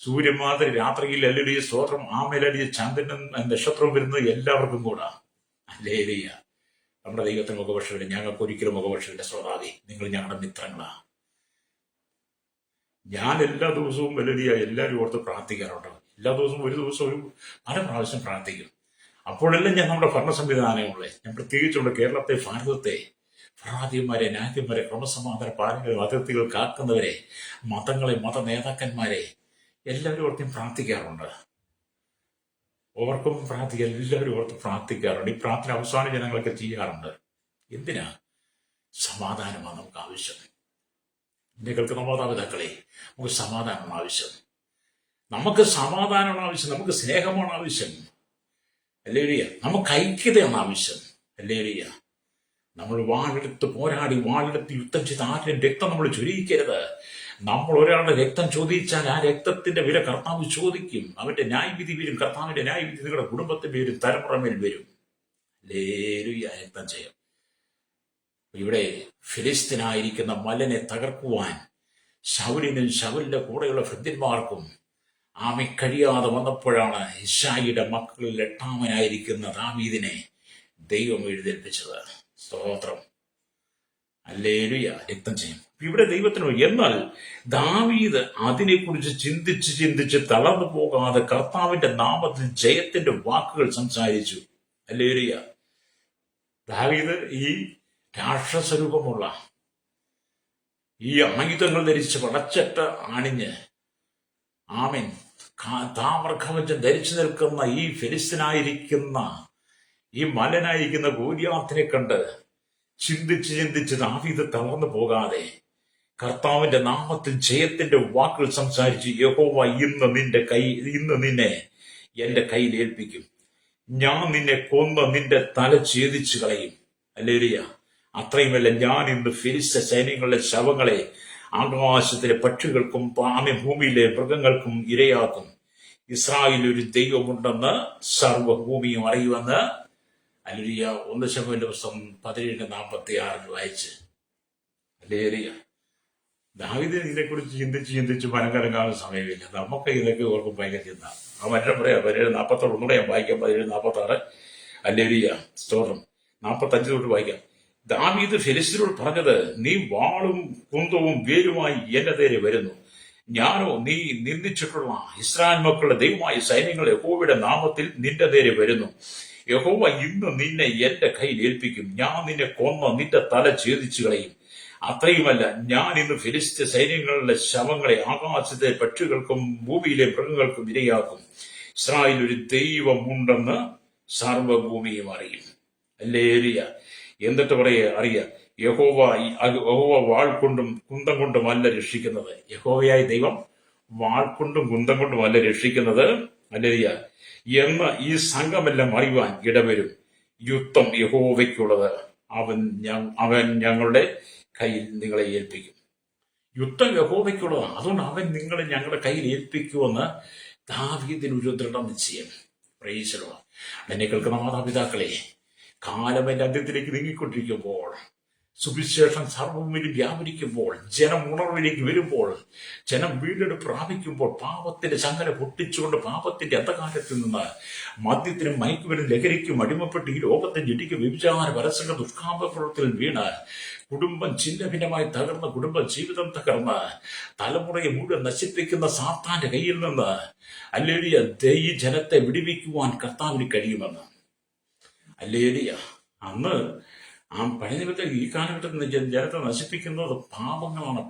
സൂര്യൻ മാതിരി രാത്രിയിൽ അല്ലെങ്കിൽ സ്തോത്രം ആമേലടിയ ചന്ദ്രനും നക്ഷത്രവും വരുന്നത് എല്ലാവർക്കും കൂടാ. അല്ലേലിയ. നമ്മുടെ ദൈവത്തിന് മുഖപക്ഷമില്ല. ഞങ്ങൾക്ക് ഒരിക്കലും മുഖപക്ഷമില്ല. ശ്രോതാവേ, നിങ്ങൾ ഞങ്ങളുടെ മിത്രങ്ങളാ. ഞാൻ എല്ലാ ദിവസവും വലിയ എല്ലാവരും ഓർത്ത് പ്രാർത്ഥിക്കാറുണ്ട്. എല്ലാ ദിവസവും ഒരു ദിവസം പല പ്രാവശ്യം പ്രാർത്ഥിക്കും. അപ്പോഴെല്ലാം ഞാൻ നമ്മുടെ ഭരണ സംവിധാനങ്ങളെ, ഞാൻ പ്രത്യേകിച്ചുള്ള കേരളത്തെ, ഭാരതത്തെ, ഭരണാധിപന്മാരെ, ന്യായാധിപന്മാരെ, ക്രമസമാധാന പാലകരെ, അതിർത്തികൾ കാക്കുന്നവരെ, മതങ്ങളെ, മത നേതാക്കന്മാരെ എല്ലാവരും ഓർത്തും പ്രാർത്ഥിക്കാറുണ്ട്. ഓർക്കും പ്രാർത്ഥിക്കാൻ എല്ലാവരും ഓർത്ത് പ്രാർത്ഥിക്കാറുണ്ട്. ഈ പ്രാർത്ഥന അവസാന ജനങ്ങളൊക്കെ ചെയ്യാറുണ്ട്. എന്തിനാ? സമാധാനമാണ് നമുക്ക് ആവശ്യം. എന്നെ കേൾക്കുന്ന മാതാപിതാക്കളെ, നമുക്ക് സമാധാനമാണ് ആവശ്യം. നമുക്ക് സമാധാനമാണ് ആവശ്യം. നമുക്ക് സ്നേഹമാണ് ആവശ്യം. ഹല്ലേലൂയ. നമുക്ക് ഐക്യതയാണ് ആവശ്യം. ഹല്ലേലൂയ. നമ്മൾ വാളെടുത്ത് പോരാടി വാളെടുത്ത് യുദ്ധം ചെയ്ത് ആരുടെയും രക്തം നമ്മൾ ചൊരിയിക്കരുത്. നമ്മൾ ഒരാളുടെ രക്തം ചോദിച്ചാൽ ആ രക്തത്തിന്റെ വില കർത്താവ് ചോദിക്കും. അവന്റെ ന്യായവിധി വരും. കർത്താവിന്റെ ന്യായവിധി നിങ്ങളുടെ കുടുംബത്തിന്റെ വരും, തലമുറമേൽ വരും. ഹല്ലേലൂയ. രക്തം ചെയ്യും. ഇവിടെ ഫിലിസ്തീനായിരിക്കുന്ന മലനെ തകർക്കുവാൻ ശൗലിനും ശൗലിന്റെ കൂടെയുള്ള ഭൃത്യന്മാർക്കും കഴിയാതെ വന്നപ്പോഴാണ് ഇശ്ശായിയുടെ മക്കളിൽ 8-ാമനായിരിക്കുന്ന ദാവീദിനെ ദൈവം എഴുന്നേൽപ്പിച്ചത്. സ്തോത്രം. ഹല്ലേലൂയ. രക്തം ചെയ്യും. ഇവിടെ ദൈവത്തിന് എന്നാൽ ദാവീദ് അതിനെക്കുറിച്ച് ചിന്തിച്ച് തളർന്നു പോകാതെ കർത്താവിന്റെ നാമത്തിൽ ജയത്തിന്റെ വാക്കുകൾ സംസാരിച്ചു. ഹല്ലേലൂയ. ദാവീദ് ഈ രാക്ഷസരൂപമുള്ള ഈ ആയുധങ്ങൾ ധരിച്ച് വളച്ചട്ട് അണിഞ്ഞ് ആമേൻ താമ്രകവചം ധരിച്ചു നിൽക്കുന്ന ഈ ഫിലിസ്തീനായിരിക്കുന്ന ഈ മലനായിരിക്കുന്ന ഗോലിയാത്തിനെ കണ്ട് ചിന്തിച്ച് ദാവീദ് തളർന്നു പോകാതെ കർത്താവിന്റെ നാമത്തിൽ ജയത്തിന്റെ വാക്കുകൾ സംസാരിച്ച്, യഹോവ ഇന്ന് നിന്നെ എന്റെ കയ്യിൽ ഏൽപ്പിക്കും. ഞാൻ നിന്നെ കൊന്ന് നിന്റെ തല ഛേദിച്ചു കളയും. ഹല്ലേലൂയ. അത്രയുമല്ല, ഞാൻ ഇന്ന് ഫിലിസ്ത്യ സൈന്യങ്ങളുടെ ശവങ്ങളെ ആകാശത്തിലെ പക്ഷികൾക്കും ഭൂമിയിലെ മൃഗങ്ങൾക്കും ഇരയാക്കും. ഇസ്രായേലിൽ ഒരു ദൈവമുണ്ടെന്ന് സർവ്വഭൂമിയും അറിയുമെന്ന് ഹല്ലേലൂയ 1 ശമൂവേലിന്റെ പുസ്തകം 17:46 വായിച്ച്. ഹല്ലേലൂയ. ദാവീദിന് ഇതിനെക്കുറിച്ച് ചിന്തിച്ച് മനക്കരങ്ങാനുള്ള സമയമില്ല. നമുക്ക് ഇതൊക്കെ ഓർക്കും ഭയങ്കര ചിന്ത. ആ മറ്റേ പറയാം 17:46 ഒന്നുകൂടെ ഞാൻ വായിക്കാം. 17:46. ഹല്ലേലൂയ. സ്തോത്രം. 45 തൊട്ട് വായിക്കാം. ദാവീദ് ഫെലിസ്ത്യരോട് പറഞ്ഞത്, നീ വാളും കുന്തവും വേരുമായി എന്റെ നേരെ വരുന്നു. ഞാനോ നീ നിന്ദിച്ചിട്ടുള്ള ഇസ്രായേൽ മക്കളുടെ ദൈവമായ സൈന്യങ്ങൾ യഹോവയുടെ നാമത്തിൽ നിന്റെ നേരെ വരുന്നു. യഹോവ ഇന്ന് നിന്നെ എന്റെ കയ്യിൽ ഏൽപ്പിക്കും. ഞാൻ നിന്നെ കൊന്ന് നിന്റെ തല ഛേദിച്ചു കളയും. അത്രയുമല്ല, ഞാൻ ഇന്ന് ഫിലിസ്ത്യ സൈന്യങ്ങളുടെ ശവങ്ങളെ ആകാശത്തെ പക്ഷികൾക്കും ഭൂമിയിലെ മൃഗങ്ങൾക്കും ഇരയാക്കും. ഇസ്രായേൽ ഒരു ദൈവമുണ്ടെന്ന് സർവ്വഭൂമിയും അറിയും. ഹല്ലേലൂയ. എന്നിട്ട് അറിയാം, യഹോവ വാൾ കൊണ്ടും കുന്തം കൊണ്ടുമല്ല രക്ഷിക്കുന്നത്. യഹോവയായ ദൈവം വാൾ കൊണ്ടും കുന്തം കൊണ്ടുമല്ല രക്ഷിക്കുന്നത്. ഹല്ലേലൂയ. എന്ന് ഈ സംഘമെല്ലാം അറിയുവാൻ ഇടവരും. യുദ്ധം യഹോവയ്ക്കുള്ളത്. അവൻ ഞങ്ങളുടെ കയ്യിൽ നിങ്ങളെ ഏൽപ്പിക്കും. യുദ്ധം യഹോവയ്ക്കുള്ളതാണ്. അതുകൊണ്ട് അവൻ നിങ്ങളെ ഞങ്ങളുടെ കയ്യിൽ ഏൽപ്പിക്കുമെന്ന് ദാവീദിന് ഒരു ദൃഢനിശ്ചയം. Praise the Lord. എന്നെ കേൾക്കുന്ന മാതാപിതാക്കളെ, കാലം എന്റെ അന്ത്യത്തിലേക്ക് നീങ്ങിക്കൊണ്ടിരിക്കുമ്പോൾ, സുവിശേഷം സർവ്വഭൂമിയിൽ വ്യാപരിക്കുമ്പോൾ, ജനം ഉണർവിലേക്ക് വരുമ്പോൾ, ജനം വീണ്ടെടുപ്പ് പ്രാപിക്കുമ്പോൾ, പാപത്തിന്റെ ചങ്ങല പൊട്ടിച്ചുകൊണ്ട് പാപത്തിന്റെ അന്ധകാരത്തിൽ നിന്ന് മദ്യത്തിനും മയക്കുമരുന്നും ലഹരിക്കും അടിമപ്പെട്ട് ഈ ലോകത്തെ ജഡിക്ക് വ്യഭിചാര പരസ്പര ദുഷ്കാമ പ്രവൃത്തിയിൽ വീണ് കുടുംബം ഛിന്നഭിന്നമായി തകർന്ന്, കുടുംബ ജീവിതം തകർന്ന്, തലമുറയെ മുഴുവൻ നശിപ്പിക്കുന്ന സാത്താന്റെ കയ്യിൽ നിന്ന് ഹല്ലേലൂയ ഈ ജനത്തെ വിടുവിക്കുവാൻ കർത്താവിന് കഴിയുമെന്ന്. ഹല്ലേലൂയ. അന്ന് ആ പഴയ നിമിത്തം ഈ കാലഘട്ടത്തിൽ ജനത്തെ നശിപ്പിക്കുന്നത് പാപങ്ങളാണ്.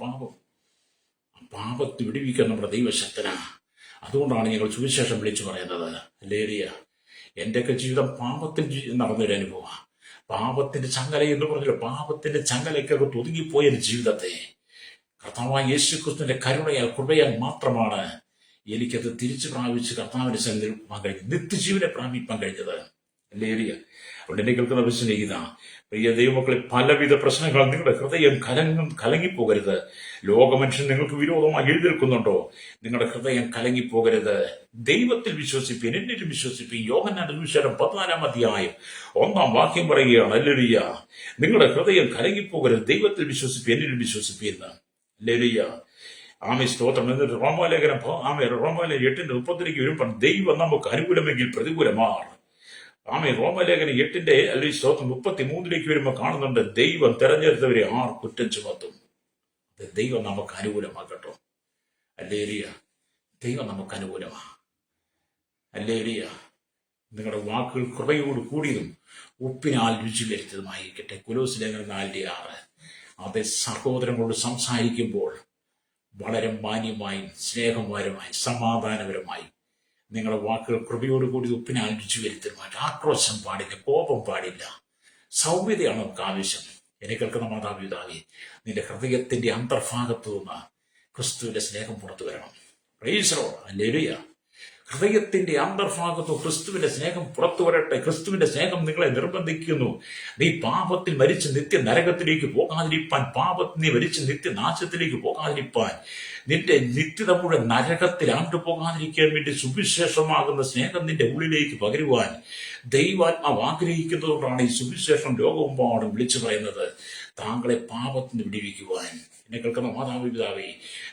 പാപത്തെ വിടുവിക്കാൻ നമ്മുടെ ദൈവശക്തനാണ്. അതുകൊണ്ടാണ് ഞങ്ങൾ സുവിശേഷം വിളിച്ചു പറയുന്നത്. ഹല്ലേലൂയ. എന്റെയൊക്കെ ജീവിതം പാപത്തിൽ നടന്നൊരു അനുഭവമാണ്. പാപത്തിന്റെ ചങ്ങല എന്ന് പറഞ്ഞല്ലോ, പാപത്തിന്റെ ചങ്ങലയ്ക്കകത്ത് ഒതുങ്ങിപ്പോയ ജീവിതത്തെ കർത്താവായ യേശുക്രിസ്തുവിന്റെ കൃപയാൽ മാത്രമാണ് എനിക്കത് തിരിച്ചു പ്രാപിച്ച് കർത്താവിന്റെ സന്നിധിയിൽ കഴിഞ്ഞത്, നിത്യജീവനെ പ്രാപിക്കാൻ കഴിഞ്ഞത്. ഹല്ലേലൂയ. അവിടെ എന്നെ കേൾക്കുന്ന പ്രശ്നം പ്രിയ ദൈവമക്കളെ, പലവിധ പ്രശ്നങ്ങൾ നിങ്ങളുടെ ഹൃദയം കലങ്ങിപ്പോകരുത്. ലോകമനുഷ്യൻ നിങ്ങൾക്ക് വിരോധമായി എഴുന്നേൽക്കുന്നുണ്ടോ? നിങ്ങളുടെ ഹൃദയം കലങ്ങിപ്പോകരുത്. ദൈവത്തിൽ വിശ്വസിപ്പീൻ, എന്നിലും വിശ്വസിപ്പീൻ. യോഹന്നാന്റെ സുവിശേഷം 14-ാം അധ്യായം 1-ാം വാക്യം പറയുകയാണ്. ഹല്ലേലൂയ. നിങ്ങളുടെ ഹൃദയം കലങ്ങിപ്പോകരുത്. ദൈവത്തിൽ വിശ്വസിപ്പീൻ, എന്നിലും വിശ്വസിപ്പീൻ. ഹല്ലേലൂയ. ആമേ. സ്തോത്രം. എന്നിട്ട് റോമാലേഖനം 8:30 വരുമ്പോൾ, ദൈവം നമുക്ക് അനുകൂലമെങ്കിൽ പ്രതികൂലമാണ്. റോമലേഖനം 8-ന്റെ അല്ലെങ്കിൽ സ്തോത്രം 33 വരുമ്പോൾ കാണുന്നുണ്ട്, ദൈവം തെരഞ്ഞെടുത്തവരെ ആർ കുറ്റം ചുമത്തും. ദൈവം നമുക്ക് അനുകൂലമാക്കട്ടോ. ഹല്ലേലൂയ. ദൈവം നമുക്ക് അനുകൂലമാണ്. ഹല്ലേലൂയ. നിങ്ങളുടെ വാക്കുകൾ കൃപയോട് കൂടിയതും ഉപ്പിനാൽ രുചി വരുത്തതുമായിരിക്കട്ടെ. കൊലോസ്യലേഖനം 4:6. അതേ സഹോദരങ്ങളോട് സംസാരിക്കുമ്പോൾ വളരെ മാന്യമായി, സ്നേഹപരമായി, സമാധാനപരമായി, നിങ്ങളുടെ വാക്കുകൾ കൃപയോടുകൂടി ഉപ്പിനാൽ രുചി വരുത്തുവാൻ. ആക്രോശം പാടില്ല, കോപം പാടില്ല, സൗമ്യതയാണ് നമുക്ക് ആവശ്യം. എന്നെ കേൾക്കുന്ന മാതാപിതാവേ, നിന്റെ ഹൃദയത്തിന്റെ അന്തർഭാഗത്തു നിന്ന് ക്രിസ്തുവിന്റെ സ്നേഹം പുറത്തു വരണം. Praise the Lord. ഹല്ലേലൂയ. ഹൃദയത്തിന്റെ അന്തർഭാഗത്തു ക്രിസ്തുവിന്റെ സ്നേഹം പുറത്തു വരട്ടെ. ക്രിസ്തുവിന്റെ സ്നേഹം നിങ്ങളെ നിർബന്ധിക്കുന്നു. നീ പാപത്തിൽ മരിച്ച് നിത്യ നരകത്തിലേക്ക് പോകാതിരിപ്പാൻ, പാപത്തിൽ നീ മരിച്ച് നിത്യനാശത്തിലേക്ക് പോകാതിരിപ്പാൻ, നിന്റെ നിത്യത മുഴുവൻ നരകത്തിൽ ആണ്ടുപോകാതിരിക്കാൻ വേണ്ടി സുവിശേഷമാകുന്ന സ്നേഹം നിന്റെ ഉള്ളിലേക്ക് പകരുവാൻ ദൈവാത്മാവ് ആഗ്രഹിക്കുന്നതുകൊണ്ടാണ് ഈ സുവിശേഷം ലോകമെമ്പാടും വിളിച്ചു പറയുന്നത്. താങ്കളെ പാപത്തിന് വിടിവിക്കുവാൻ. എന്നെ കേൾക്കുന്ന മാതാപിതാവേ,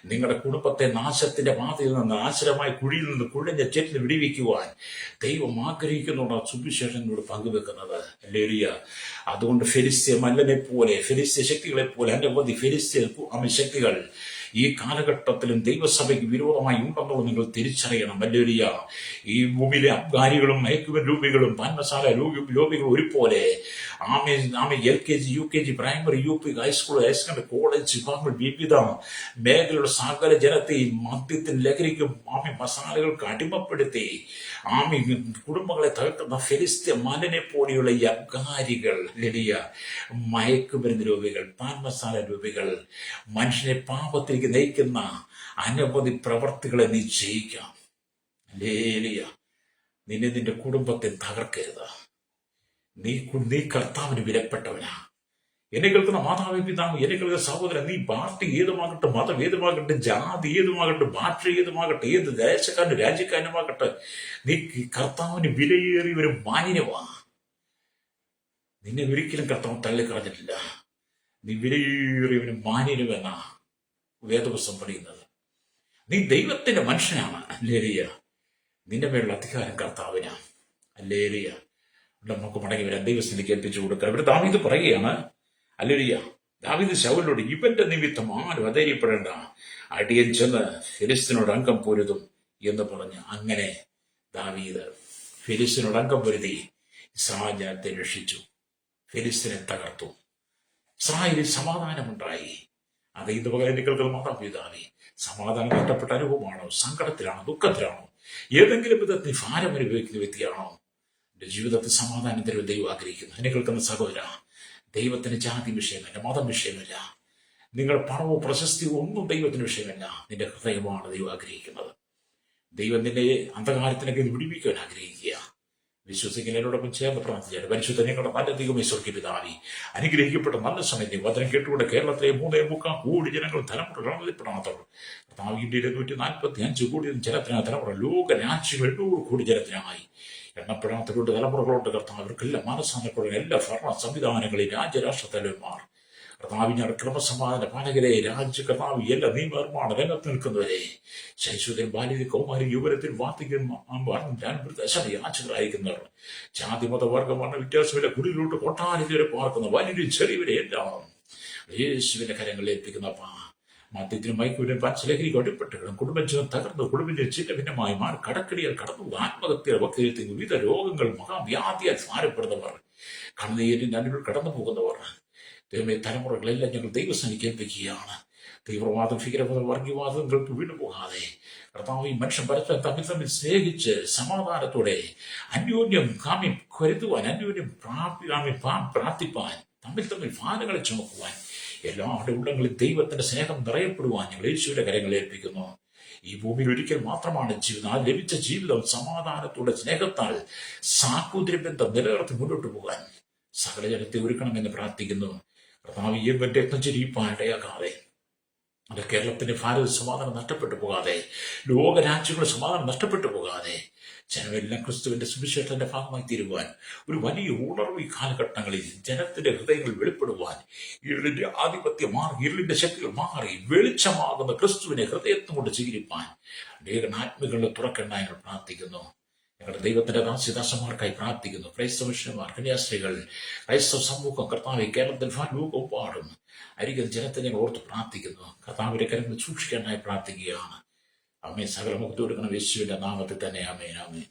നിങ്ങളുടെ കുടുംബത്തെ നാശത്തിന്റെ പാതയിൽ നിന്ന്, നാശകരമായ കുഴിയിൽ നിന്ന്, കുഴഞ്ഞ ചെറ്റിന് വിടിവിക്കുവാൻ ദൈവം ആഗ്രഹിക്കുന്നുണ്ട് സുവിശേഷങ്ങളോട് പങ്കുവെക്കുന്നത്. ഹല്ലേലൂയ. അതുകൊണ്ട് ഫെലിസ്ത്യ മല്ലനെ പോലെ, ഫെലിസ്ത്യ ശക്തികളെ പോലെ അനവധി ഫെലിസ്ത്യ ശക്തികൾ ഈ കാലഘട്ടത്തിലും ദൈവസഭയ്ക്ക് വിരോധമായി ഉണ്ടെന്നുള്ളത് നിങ്ങൾ തിരിച്ചറിയണം. ഹല്ലേലൂയ. ഈ ഭൂമിയിലെ അബ്ഗാരികളും മയക്കുമരുന്ന് പാൻമസാല ലോബികളും ഒരുപോലെ LKG, UKG, primary, UP, high school, higher secondary, college വിഭാഗങ്ങൾ വിവിധ മേഖലയുടെ സകല ജനത്തെയും മദ്യത്തിന്, ലഹരിക്കും മസാലകൾക്ക് അടിമപ്പെടുത്തി കുടുംബങ്ങളെ തകർക്കുന്ന ഫെലിസ്ത്യ മലനെ പോലെയുള്ള ഈ അബ്ഗാരികൾ, മയക്കുമരുന്ന് രോഗികൾ, പാൻമസാല രോഗികൾ, മനുഷ്യനെ പാപത്തിലേക്ക് നയിക്കുന്ന അനവധി പ്രവർത്തികളെ നീ ജയിക്കാം. ഹല്ലേലൂയ. നിന്റെ കുടുംബത്തെ തകർക്കരുത്. നീ കർത്താവിന് വിലപ്പെട്ടവനാ. എന്നെ കേൾക്കുന്ന മാതാവേ, പിതാവ്, എന്നെ കേൾക്കുന്ന സഹോദരൻ, നീ പാർട്ടി ഏതുമാകട്ടെ, മതം ഏതുമാകട്ടെ, ജാതി ഏതുമാകട്ടെ, ഭാഷ ഏതുമാകട്ടെ, ഏത് ദേശക്കാരനും രാജ്യക്കാരനുമാകട്ടെ, നീ കർത്താവിന് വിലയേറിയ ഒരു മാന്യവാ. നിന്നെ ഒരിക്കലും കർത്താവ് തള്ളിക്കളഞ്ഞിട്ടില്ല. നീ വിലയേറിയവന് മാന്യനുമെന്നാ വേദപുസ്തകം പറയുന്നത്. നീ ദൈവത്തിന്റെ മനുഷ്യനാണ്. ഹല്ലേലൂയ. നിന്റെ മേലുള്ള അധികാരം കർത്താവിനാ. ഹല്ലേലൂയ. നമുക്ക് മടങ്ങി വരാൻ ദൈവസ്ഥിതിക്ക് ഏൽപ്പിച്ചു കൊടുക്കുക. ഇവിടെ ദാവീദ് പറയുകയാണ്, ഹല്ലേലൂയ, ദാവീദ് ശൗലിനോട്, ഇവന്റെ നിമിത്തം ആരും അധൈര്യപ്പെടേണ്ട, അടിയൻ ചെന്ന് ഫെലിസ്ത്യനോട് അംഗം പൊരുതും എന്ന് പറഞ്ഞ് അങ്ങനെ ദാവീദ് ഫെലിസ്ത്യനോട് അംഗം പൊരുതി ഇസ്രായേൽ ജനത്തെ രക്ഷിച്ചു, ഫെലിസ്ത്യനെ തകർത്തു, ഇസ്രായേലിൽ സമാധാനമുണ്ടായി. അത് ഇത് പകരം മാതാപിതാവേ, സമാധാനം നഷ്ടപ്പെട്ട അനുഭവമാണോ, സങ്കടത്തിലാണോ, ദുഃഖത്തിലാണോ, ഏതെങ്കിലും വിധത്തിൽ ഭാരം അനുഭവിക്കുന്ന വ്യക്തിയാണോ, എന്റെ ജീവിതത്തിൽ സമാധാനം തരുവാൻ ദൈവം ആഗ്രഹിക്കുന്നു. എന്നെ കേൾക്കുന്ന സഹോദര, ദൈവത്തിന് ജാതി വിഷയമല്ല, മതം വിഷയമല്ല, നിങ്ങളുടെ പണമോ പ്രശസ്തിയോ ഒന്നും ദൈവത്തിന് വിഷയമല്ല. നിന്റെ ഹൃദയമാണ് ദൈവം ആഗ്രഹിക്കുന്നത്. ദൈവം നിന്നെ അന്ധകാരത്തിനൊക്കെ വിടിവിക്കാൻ ആഗ്രഹിക്കുക. വിശ്വസിക്കുന്നതിനോടൊപ്പം ചേർന്ന് പ്രാർത്ഥിച്ചാൽ പരിശുദ്ധ നിങ്ങളുടെ നല്ല ദൈവമേ, സ്വർഗ്ഗീയ പിതാവേ, അനുഗ്രഹിക്കപ്പെട്ട നല്ല സമയത്ത് വചനം കേട്ടുകൊണ്ട് കേരളത്തിലെ 3.25 കോടി ജനങ്ങൾ തലമുറപ്പെടാത്തവർ, ഇന്ത്യയിലെ 145 കോടി ജനത്തിനായി തലമുറ, ലോക രാജ്യങ്ങൾ 800 കോടി ജനത്തിനായി എണ്ണപ്പെടാത്തവരുടെ തലമുറകളോട്ട് കർത്താവ് അവർക്കെല്ലാം മനസ്സാനപ്പെടുന്ന എല്ലാ ഭരണ സംവിധാനങ്ങളെയും രാജ്യരാഷ്ട്ര തലവന്മാർ, കർത്താവിന്റെ ക്രമസമാധാന പാലകരെ, കർത്താവ് എല്ലാ നിയമനിർമ്മാണ രംഗത്ത് നിൽക്കുന്നവരെ, ശൈശവത്തിൽ, ബാല്യത്തിൽ, കൗമാരി, യുവനത്തിൽ, യാചകരായിരിക്കുന്നവർ, ജാതി, മത, വർഗം, വർണ്ണ വ്യത്യാസമില്ല, കുടിയിലോട്ട് കൊട്ടാരത്തിവരെ പാർക്കുന്ന വലിയൊരു ചെറിയവരെ എല്ലാം യേശുവിന്റെ കരങ്ങളിൽ ഏൽപ്പിക്കുന്ന മദ്യത്തിനും മയക്കുവിനും പച്ചലഹരി ഒടിപ്പെട്ടുകളും കുടുംബജീവൻ തകർന്നു, കുടുംബജീവൻ ചിന്ന ഭിന്നമായി മാറി കടക്കടിയാൽ കടന്നു, ആത്മഹത്യ, വക്കീലത്തിൽ വിവിധ രോഗങ്ങൾ, മഹാവ്യാധിയാൽ ഭാരപ്പെടുന്നവർ, കണ്ണീരിന്റെ അനുവിൽ കടന്നു പോകുന്നവർ, ദൈവമേ, തലമുറകളെല്ലാം ഞങ്ങൾ ദൈവസന്നിധിക്ക് ഏൽപ്പിക്കുകയാണ്. തീവ്രവാദം, ഭീകരവാദം, വർഗീയവാദങ്ങൾക്ക് വീണുപോകാതെ കർത്താവ് ഈ മനുഷ്യൻ പരസ്പരം തമ്മിൽ സ്നേഹിച്ച് സമാധാനത്തോടെ അന്യോന്യം കരുതുവാൻ, അന്യോന്യം പ്രാർത്ഥിപ്പാൻ, തമ്മിൽ ഭാരങ്ങളെ ചുമക്കുവാൻ, എല്ലാവരുടെ ഉള്ളങ്ങളിൽ ദൈവത്തിന്റെ സ്നേഹം നിറയപ്പെടുവാൻ ഞങ്ങൾ യേശുവിന്റെ കരങ്ങളിൽ ഏൽപ്പിക്കുന്നു. ഈ ഭൂമിയിൽ ഒരിക്കൽ മാത്രമാണ് ജീവിതം. ആ ലഭിച്ച ജീവിതം സമാധാനത്തോടെ, സ്നേഹത്താൽ, സാഹോദര്യബന്ധം നിലനിർത്തി മുന്നോട്ട് പോകാൻ സകല ജനത്തെ ഒരുക്കണമെന്ന് പ്രാർത്ഥിക്കുന്നു. കർത്താവ് ഈ രത്നചരിപ്പാൻ ഇടയാക്കാതെ, അത് കേരളത്തിന്റെ ഭാരത സമാധാനം നഷ്ടപ്പെട്ടു പോകാതെ, ലോകരാജ്യങ്ങളുടെ സമാധാനം നഷ്ടപ്പെട്ടു പോകാതെ, ജനമെല്ലാം ക്രിസ്തുവിന്റെ സുവിശേഷത്തിന്റെ ഭാഗമായി തീരുവാൻ ഒരു വലിയ ഉണർവ് ഈ കാലഘട്ടങ്ങളിൽ ജനത്തിന്റെ ഹൃദയങ്ങൾ വെളിപ്പെടുവാൻ, ഇരുളിന്റെ ആധിപത്യം മാറി, ഇരുളിന്റെ ശക്തികൾ മാറി, വെളിച്ചമാകുന്ന ക്രിസ്തുവിനെ ഹൃദയത്തും കൊണ്ട് സ്വീകരിപ്പാൻ ആത്മികളുടെ തുറക്കെണ്ണായി ഞങ്ങൾ പ്രാർത്ഥിക്കുന്നു. ഞങ്ങളുടെ ദൈവത്തിന്റെ ദാസ്യദാസന്മാർക്കായി പ്രാർത്ഥിക്കുന്നു. ക്രൈസ്തവ മിഷണന്മാർ, കന്യാസ്ത്രീകൾ, ക്രൈസ്തവ സമൂഹം, കർത്താവ് കേരളത്തിൽ ലോകമെമ്പാടും അരിക്കുന്ന ജനത്തെ ഞങ്ങൾ ഓർത്ത് പ്രാർത്ഥിക്കുന്നു. കർത്താവിന്റെ കരങ്ങൾ സൂക്ഷിക്കാനായി പ്രാർത്ഥിക്കുകയാണ്. ആമേൻ. സകല മുഖത്ത് കൊടുക്കണം യേശുവിന്റെ നാമത്തിൽ തന്നെ. ആമേൻ, ആമേൻ.